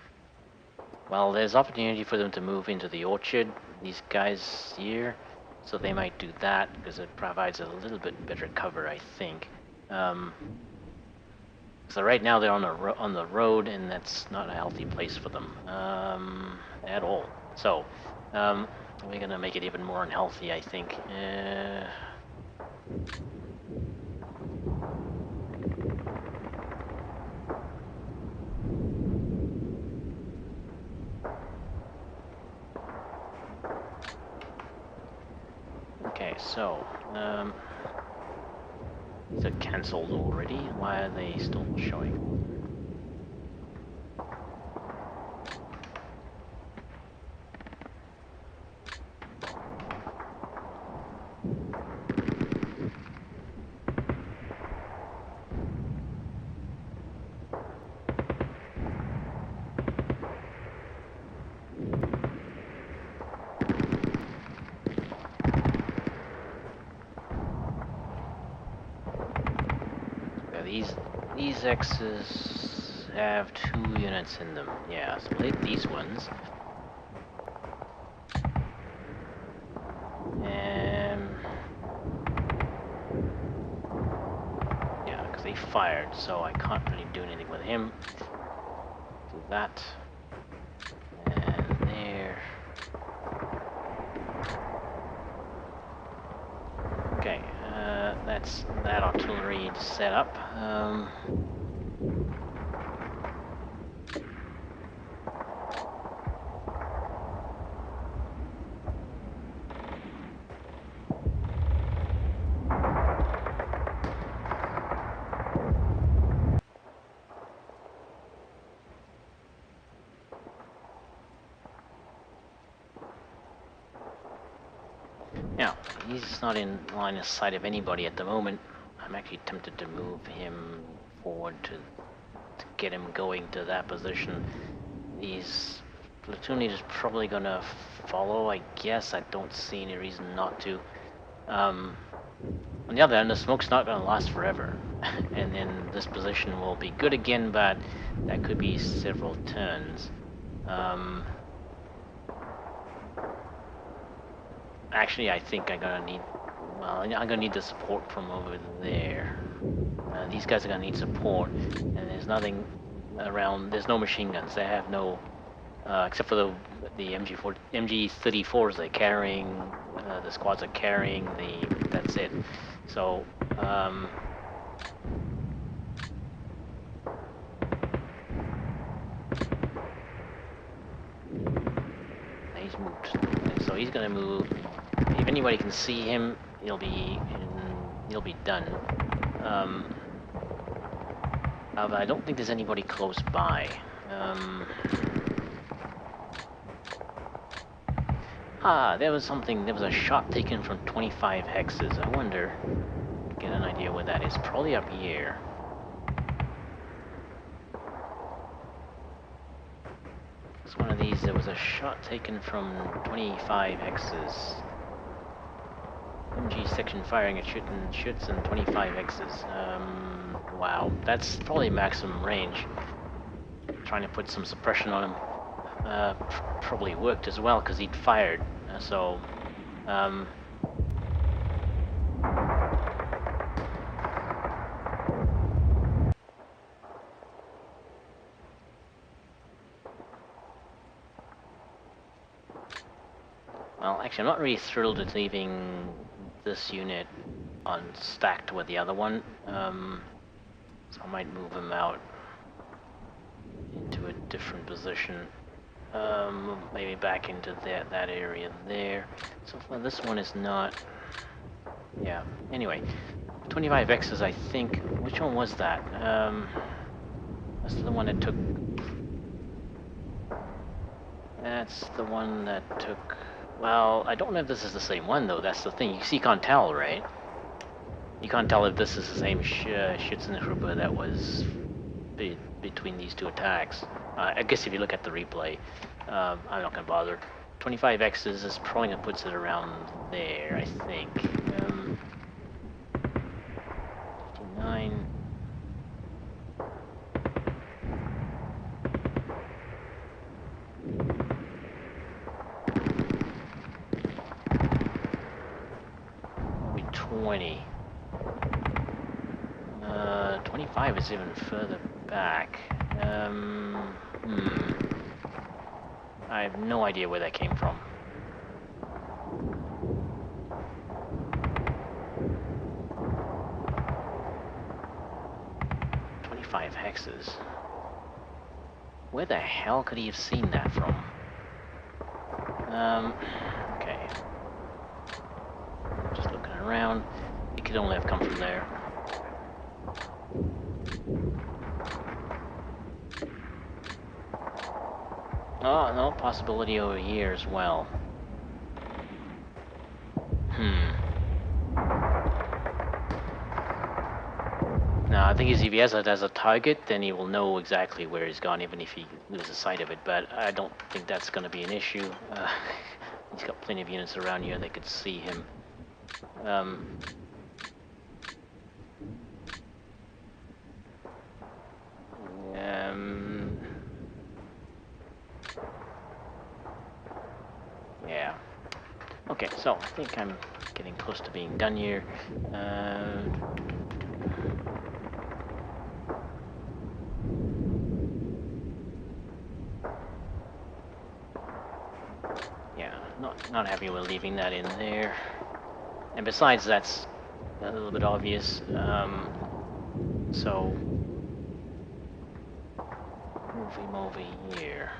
Well, there's opportunity for them to move into the orchard, these guys here, so they might do that because it provides a little bit better cover, I think. So right now they're on the road, and that's not a healthy place for them at all. So we're gonna make it even more unhealthy, I think. Okay, so these are cancelled already. Why are they still showing? These X's have 2 units in them. Yeah, so we'll hit these ones. And yeah, because they fired, so I can't really do anything with him. Do that. And there. Okay, that's that artillery set up. Now, he's not in line of sight of anybody at the moment. I'm actually tempted to move him forward to get him going to that position. These platoon leaders probably gonna follow, I guess. I don't see any reason not to. On the other hand, the smoke's not gonna last forever. And then this position will be good again, but that could be several turns. Actually, I think I'm gonna need, well, I'm gonna need the support from over there. These guys are gonna need support, and there's nothing around. There's no machine guns. They have no, except for the MG34s they're carrying. The squads are carrying. That's it. So. He's moved. So he's gonna move. If anybody can see him, he'll be done. But I don't think there's anybody close by. There was something. There was a shot taken from 25 hexes. I wonder. Get an idea where that is. Probably up here. It's one of these. There was a shot taken from 25 hexes. MG section firing at shoots and 25 X's. Wow, that's probably maximum range. Trying to put some suppression on him probably worked as well because he'd fired. Well, actually, I'm not really thrilled at leaving this unit unstacked with the other one, so I might move him out into a different position, maybe back into that area there. So far, this one is not. Yeah. Anyway, 25 X's, I think. Which one was that? That's the one that took... That's the one that took... Well, I don't know if this is the same one, though. That's the thing. You can't tell, right? You can't tell if this is the same Schützengruppe that was between these two attacks. I guess if you look at the replay, I'm not going to bother. 25 X's is probably going to put it around there, I think. 59... Maybe 20. 25 is even further back. I have no idea where that came from. Hexes. Where the hell could he have seen that from? Okay. Just looking around. He could only have come from there. Oh, no, possibility over here as well. Now, I think if he has it as a target, then he will know exactly where he's gone, even if he loses sight of it, but I don't think that's going to be an issue. He's got plenty of units around here that could see him. Yeah. Okay, so I think I'm getting close to being done here. Not happy with leaving that in there. And besides, that's a little bit obvious. So move him over here.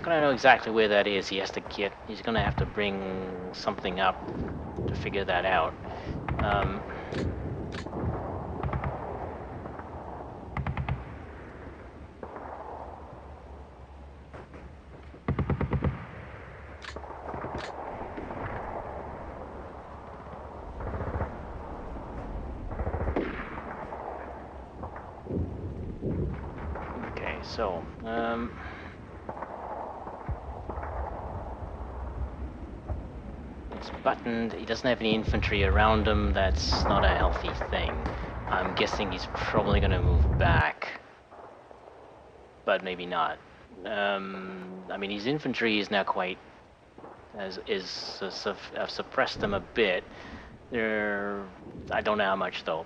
I don't know exactly where that is. He's gonna have to bring something up to figure that out. Okay, so, it's buttoned. He doesn't have any infantry around him. That's not a healthy thing. I'm guessing he's probably going to move back, but maybe not. I mean, his infantry is now quite I've suppressed them a bit. I don't know how much though.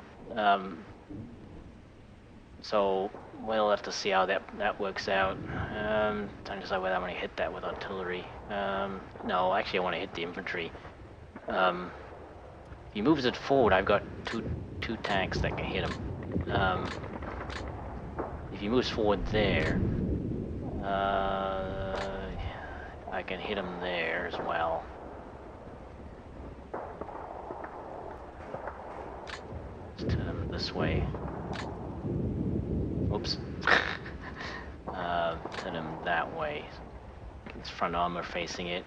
So we'll have to see how that works out. Trying to decide whether I want to hit that with artillery. No, actually I want to hit the infantry. If he moves it forward, I've got two tanks that can hit him. If he moves forward there, I can hit him there as well. Let's turn him this way. Oops. Turn him that way. His front armor facing it.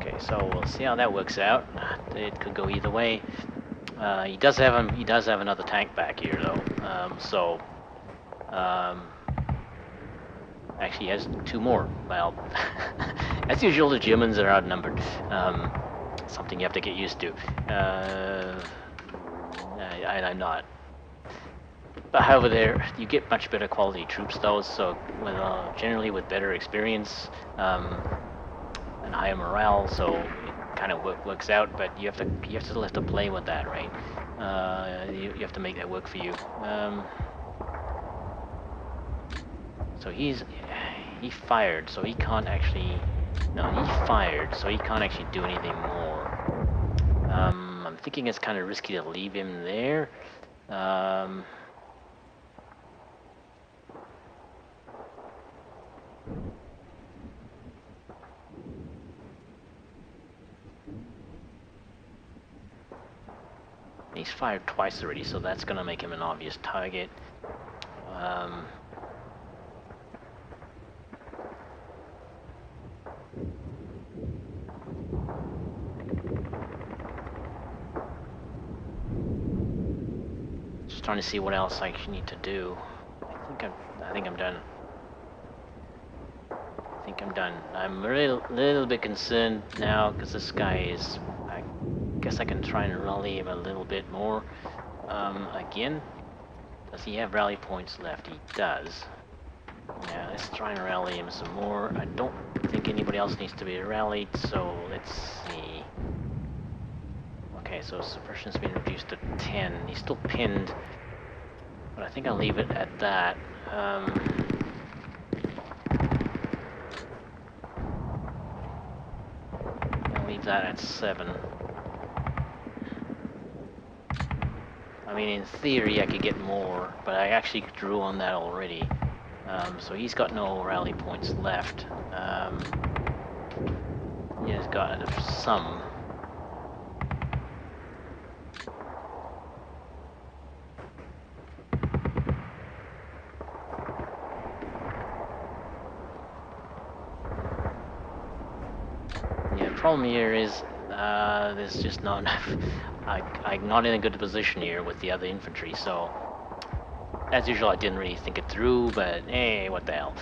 Okay, so we'll see how that works out. It could go either way. He does have another tank back here though. Actually he has two more. Well, as usual, the Germans are outnumbered. Something you have to get used to. I'm not. But however, there you get much better quality troops though. So with generally with better experience and higher morale, so it kind of works out. But you still have to play with that, right? You have to make that work for you. So he fired, so he can't actually. No, he fired, so he can't actually do anything more. I'm thinking it's kind of risky to leave him there. He's fired twice already, so that's gonna make him an obvious target. Just trying to see what else I need to do. I think I'm done. I think I'm done. I'm a little bit concerned now because this guy is. I guess I can try and rally him a little bit more. Again, does he have rally points left? He does. Yeah, let's try and rally him some more. I don't think anybody else needs to be rallied, so let's see. Okay, so suppression's been reduced to 10. He's still pinned, but I think I'll leave it at that. I'll leave that at 7. I mean, in theory, I could get more, but I actually drew on that already. So he's got no rally points left. He has got some. Yeah, the problem here is there's just not enough. I'm not in a good position here with the other infantry, so as usual, I didn't really think it through, but hey, what the hell.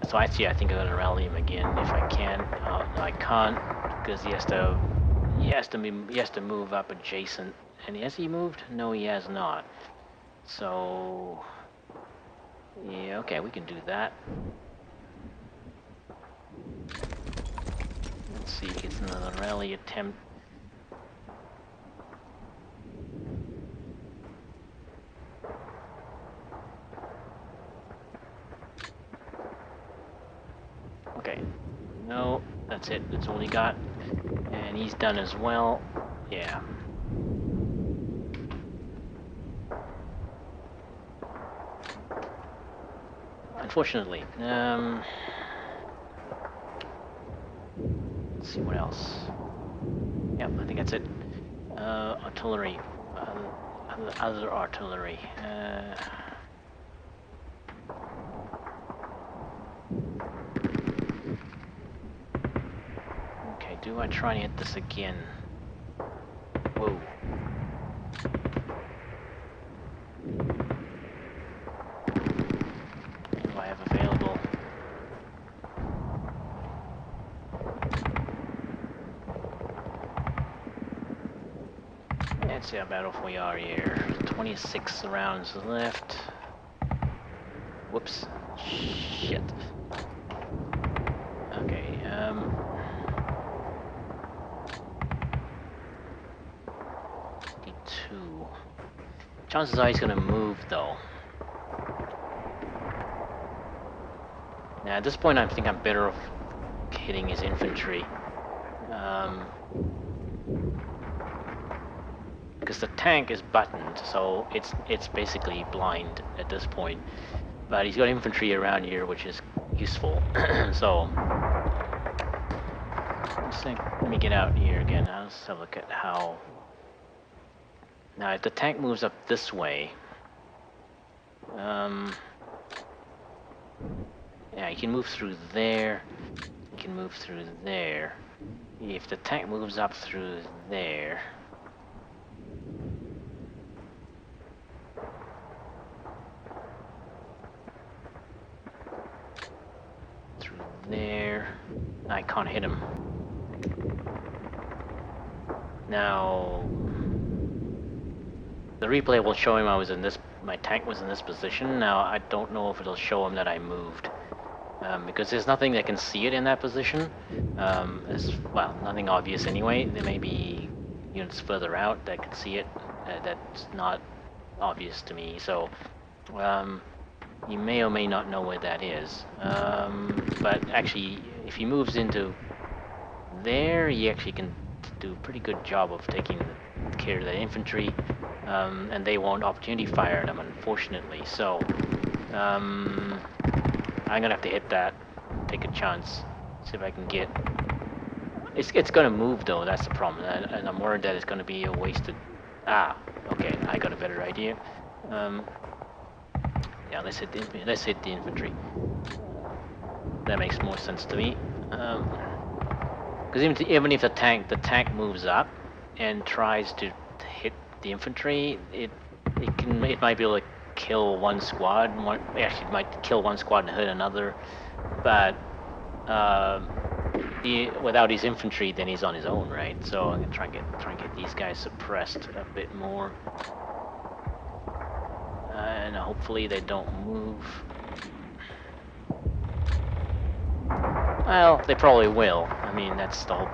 So actually, I think I'm gonna rally him again if I can. I can't because he has to move up adjacent. And has he moved? No, he has not. So yeah, okay, we can do that. Let's see if he gets another rally attempt. Okay, no, that's it. That's all he got. And he's done as well. Yeah. Unfortunately. Let's see what else. Yep, I think that's it. Artillery. Other artillery. Okay, do I try and hit this again? Whoa. What do I have available? Let's see how bad off we are here. 26 rounds left. Whoops. Shit. Okay, chances are he's gonna move though. Now at this point I think I'm better off hitting his infantry. Because the tank is buttoned, so it's basically blind at this point. But he's got infantry around here which is useful. So let me get out here again. Let's have a look at how. Now, if the tank moves up this way, yeah, you can move through there. You can move through there. If the tank moves up through there, I can't hit him. Now, the replay will show him I was in this, my tank was in this position. Now I don't know if it'll show him that I moved, because there's nothing that can see it in that position. Well, nothing obvious anyway. There may be units further out that can see it. That's not obvious to me. So you may or may not know where that is. But actually, if he moves into there, he actually can do a pretty good job of taking care of the infantry, and they won't opportunity fire them, unfortunately. So I'm gonna have to hit that, take a chance, see if I can get. It's gonna move though. That's the problem, and I'm worried that it's gonna be a wasted. Ah, okay, I got a better idea. Yeah, let's hit the infantry. That makes more sense to me. Because even if the tank moves up and tries to hit the infantry, it might be able to kill one squad. Actually, it might kill one squad and hurt another. But without his infantry, then he's on his own, right? So I'm gonna try and get these guys suppressed a bit more, and hopefully they don't move. Well, they probably will. I mean, that's a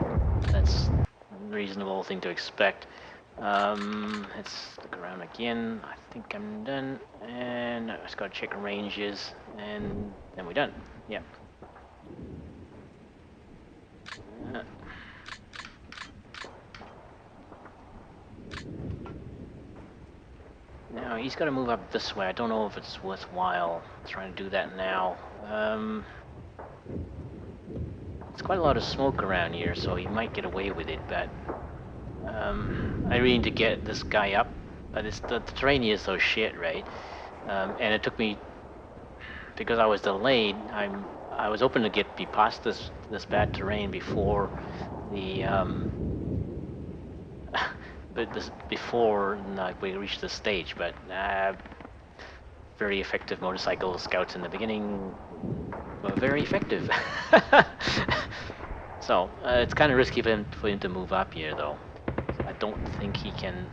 reasonable thing to expect. Let's look around again. I think I'm done, and I just gotta check ranges, and then we're done. Yeah. Now he's got to move up this way. I don't know if it's worthwhile trying to do that now. It's quite a lot of smoke around here, so he might get away with it, but I really need to get this guy up. But the terrain here is so shit, right? And it took me, because I was delayed, I was hoping to be past this bad terrain before the before we reached the stage, but very effective motorcycle scouts in the beginning were very effective. So it's kind of risky for him to move up here, though. I don't think he can.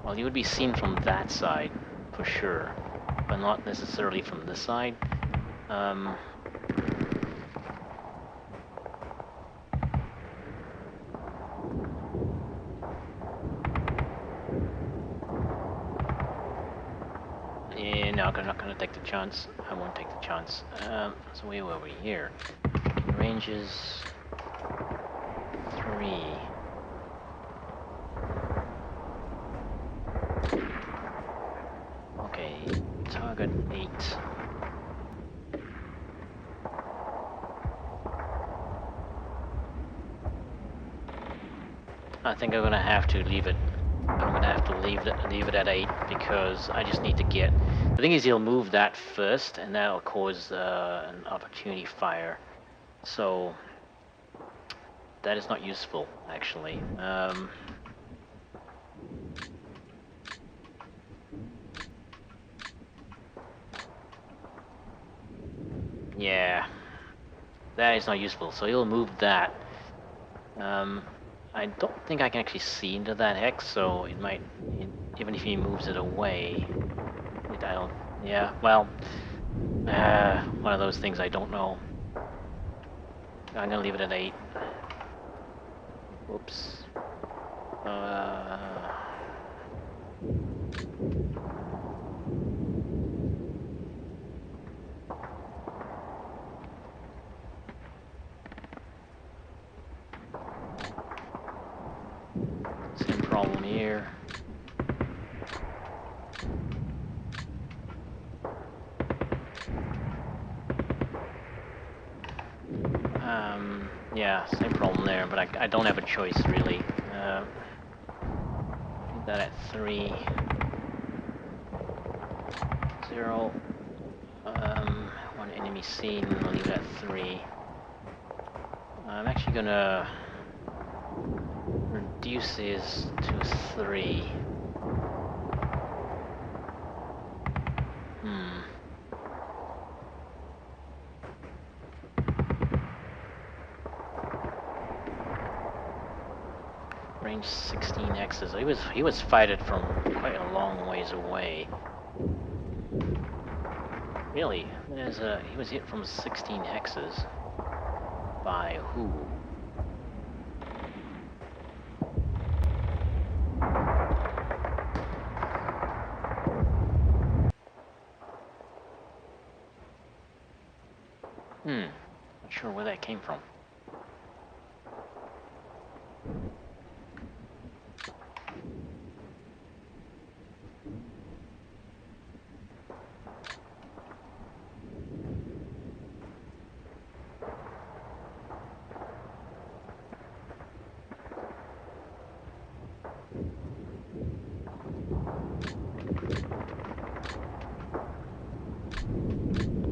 Well, he would be seen from that side for sure, but not necessarily from this side. Yeah, no, I'm not gonna take the chance. I won't take the chance. So we were over here. Ranges 3. Okay, target 8. I think I'm gonna have to leave it. I'm gonna have to leave it at 8 because I just need to get. The thing is, he'll move that first, and that'll cause an opportunity fire. So that is not useful, actually. Yeah, that is not useful. So he'll move that. I don't think I can actually see into that hex, so it might, even if he moves it away, I don't, yeah, well, one of those things I don't know. I'm gonna leave it at 8. Whoops. Same problem here. Yeah, same problem there, but I don't have a choice really. Leave that at 3. 0. One enemy seen, we'll leave it at 3. I'm actually gonna reduce this to 3. range 16 X's. He was fighted from quite a long ways away. Really, he was hit from 16 X's. By who? Not sure where that came from.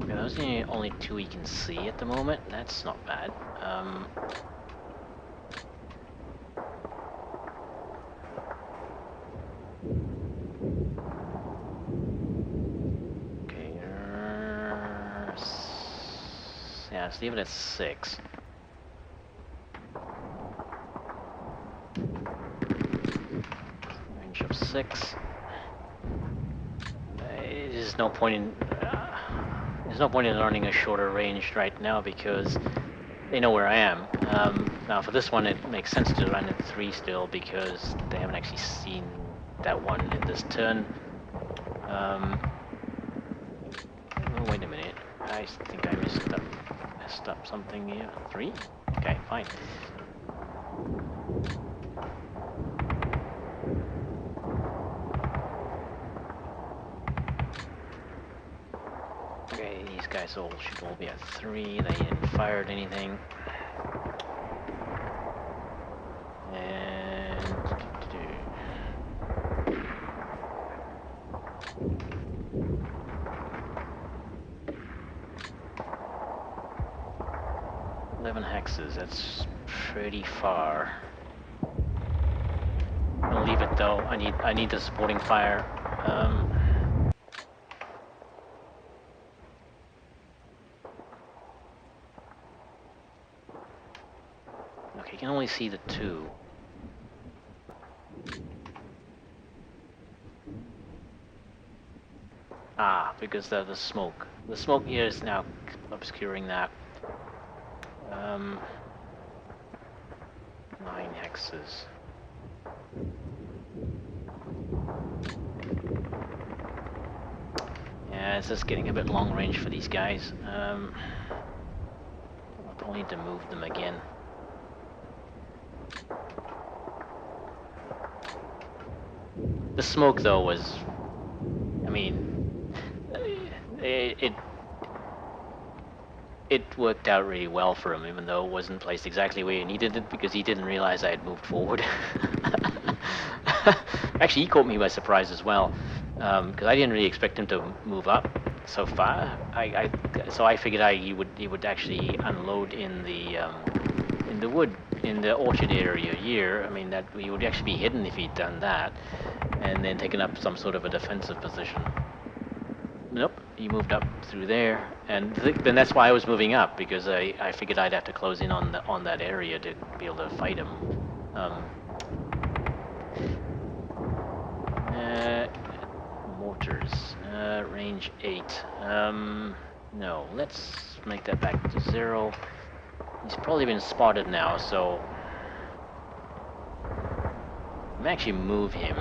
Okay, those are the only two we can see at the moment. That's not bad. Okay, yeah, let's leave it at 6. Range of 6. There's no point in learning a shorter range right now because they know where I am. Now for this one, it makes sense to run at 3 still because they haven't actually seen that one in this turn. Oh, wait a minute. I think I messed up something here. 3? Okay, fine. Okay, these guys should all be at 3. They didn't fire at anything. And 11 hexes. That's pretty far. I'll leave it though. I need the supporting fire. Okay, you can only see the 2. Ah, because the smoke. The smoke here is now obscuring that. 9 hexes. Yeah, it's just getting a bit long range for these guys. I'll probably need to move them again. The smoke though was, I mean, it worked out really well for him, even though it wasn't placed exactly where he needed it, because he didn't realize I had moved forward. Actually, he caught me by surprise as well, because I didn't really expect him to move up so far. So I figured he would actually unload in the wood, in the orchard area here. I mean, that he would actually be hidden if he'd done that, and then taken up some sort of a defensive position. Nope, he moved up through there, and then that's why I was moving up, because I figured I'd have to close in on that area to be able to fight him. Mortars, range 8. No, let's make that back to 0. He's probably been spotted now, so I'm gonna actually move him.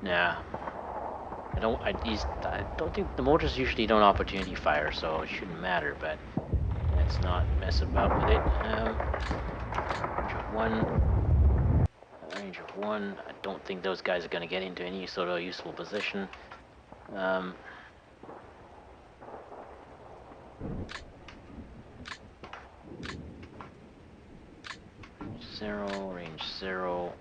Nah, I don't think the mortars usually don't opportunity fire, so it shouldn't matter. But let's not mess about with it. Range of 1. I don't think those guys are gonna get into any sort of useful position. 0, range 0.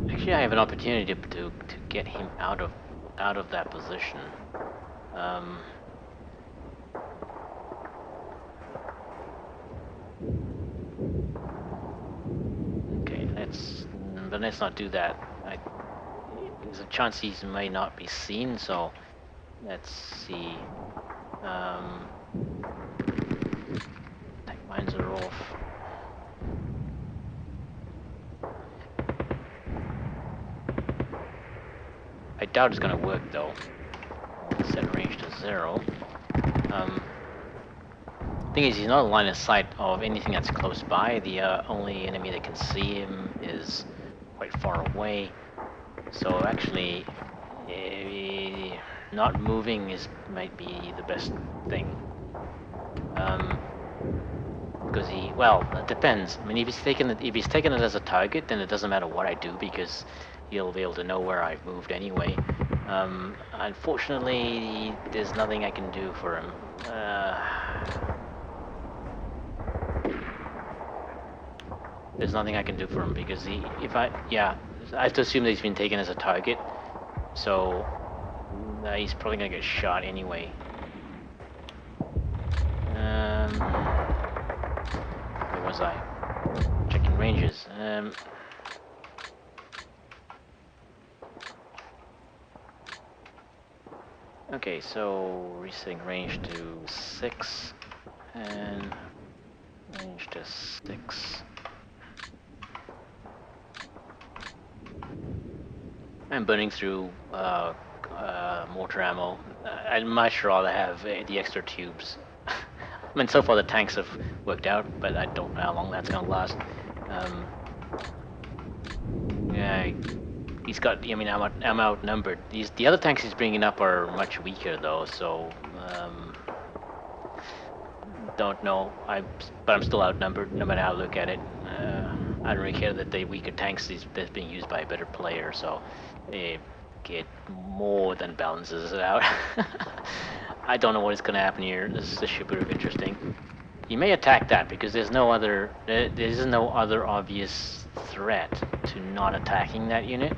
Actually, I have an opportunity to get him out of that position. but let's not do that. There's a chance he may not be seen, so let's see. Tank mines are off. I doubt it's gonna work though. I'll set range to 0. Thing is, he's not in line of sight of anything that's close by. The only enemy that can see him is quite far away. So actually, not moving might be the best thing. Because well, it depends. I mean, if he's taken it as a target, then it doesn't matter what I do because he'll be able to know where I've moved anyway. Unfortunately, there's nothing I can do for him. There's nothing I can do for him because I have to assume that he's been taken as a target, so he's probably gonna get shot anyway. Where was I? Checking ranges. Okay, so resetting range to 6 and range to 6. I'm burning through mortar ammo. I'd much rather have the extra tubes. I mean, so far the tanks have worked out, but I don't know how long that's gonna last. Yeah, he's got. I mean, I'm outnumbered. The other tanks he's bringing up are much weaker though, so don't know. But I'm still outnumbered no matter how I look at it. I don't really care that the weaker tanks that's being used by a better player, so it more than balances it out. I don't know what is going to happen here. This should be interesting. You may attack that because there's no other obvious threat to not attacking that unit.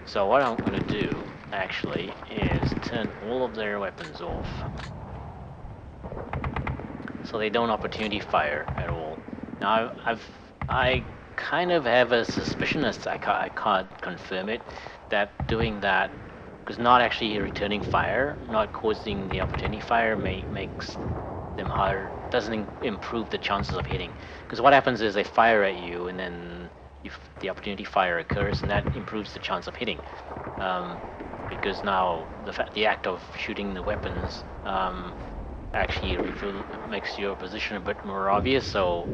So what I'm going to do actually is turn all of their weapons off, so they don't opportunity fire at all. Now I kind of have a suspicion, as I can't confirm it, that doing that, because not actually returning fire, not causing the opportunity fire, makes them harder, doesn't improve the chances of hitting. Because what happens is they fire at you, and then the opportunity fire occurs, and that improves the chance of hitting. Because now the act of shooting the weapons actually makes your position a bit more obvious, so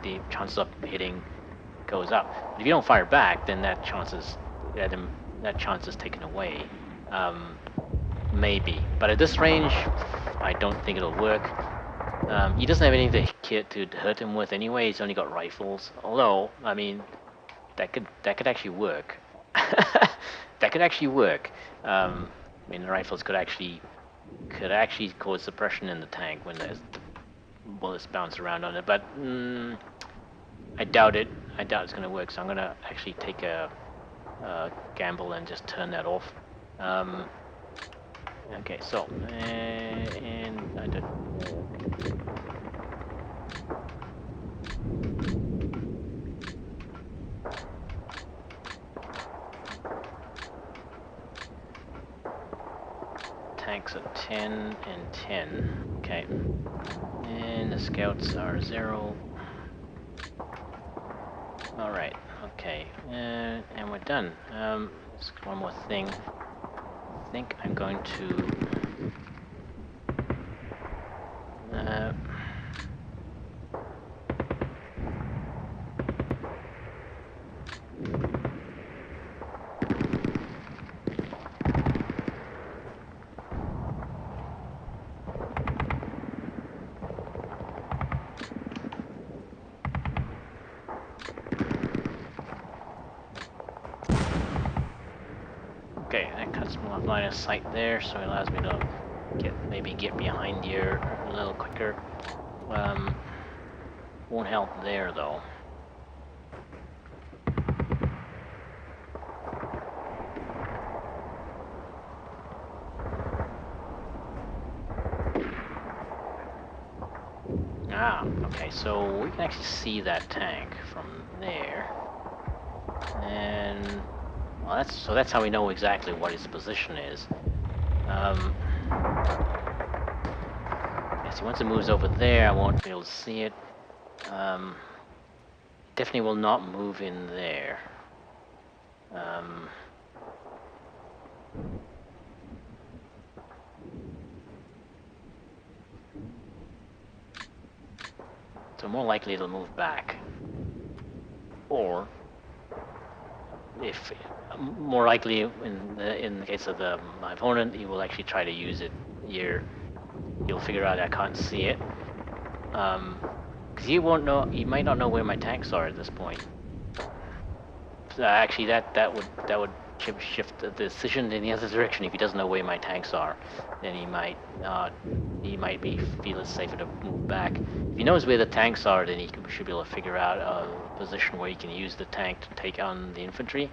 the chances of hitting goes up. But if you don't fire back, then that chance is taken away. Maybe, but at this range, I don't think it'll work. He doesn't have anything to hurt him with anyway. He's only got rifles. Although, I mean, that could actually work. That could actually work. I mean, the rifles could actually cause suppression in the tank when the bullets bounce around on it. But I doubt it. I doubt it's going to work. So I'm going to actually take a gamble and just turn that off. Okay, so and I did. Tanks at 10 and 10. Okay, and the scouts are 0. All right. Okay, and we're done. Just one more thing. I think I'm going to okay, that cuts my line of sight there, so it allows me to maybe get behind here a little quicker. Won't help there though. Ah, okay, so we can actually see that tank from there. And well, that's how we know exactly what its position is. See, once it moves over there, I won't be able to see it. Definitely will not move in there. So more likely it'll move back. Or, if more likely in the case of my opponent, he will actually try to use it here. He'll figure out I can't see it. Because he won't know. He might not know where my tanks are at this point. Actually, that would shift the decision in the other direction. If he doesn't know where my tanks are, then he might feel it's safer to move back. If he knows where the tanks are, then he should be able to figure out a position where he can use the tank to take on the infantry.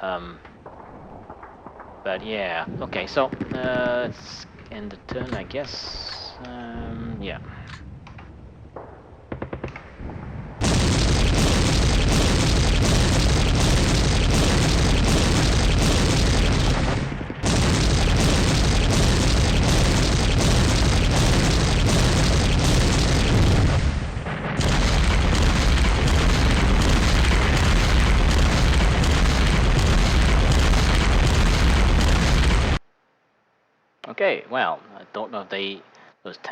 But yeah, okay. So let's end the turn, I guess. Yeah. Okay, well, I don't know if those tanks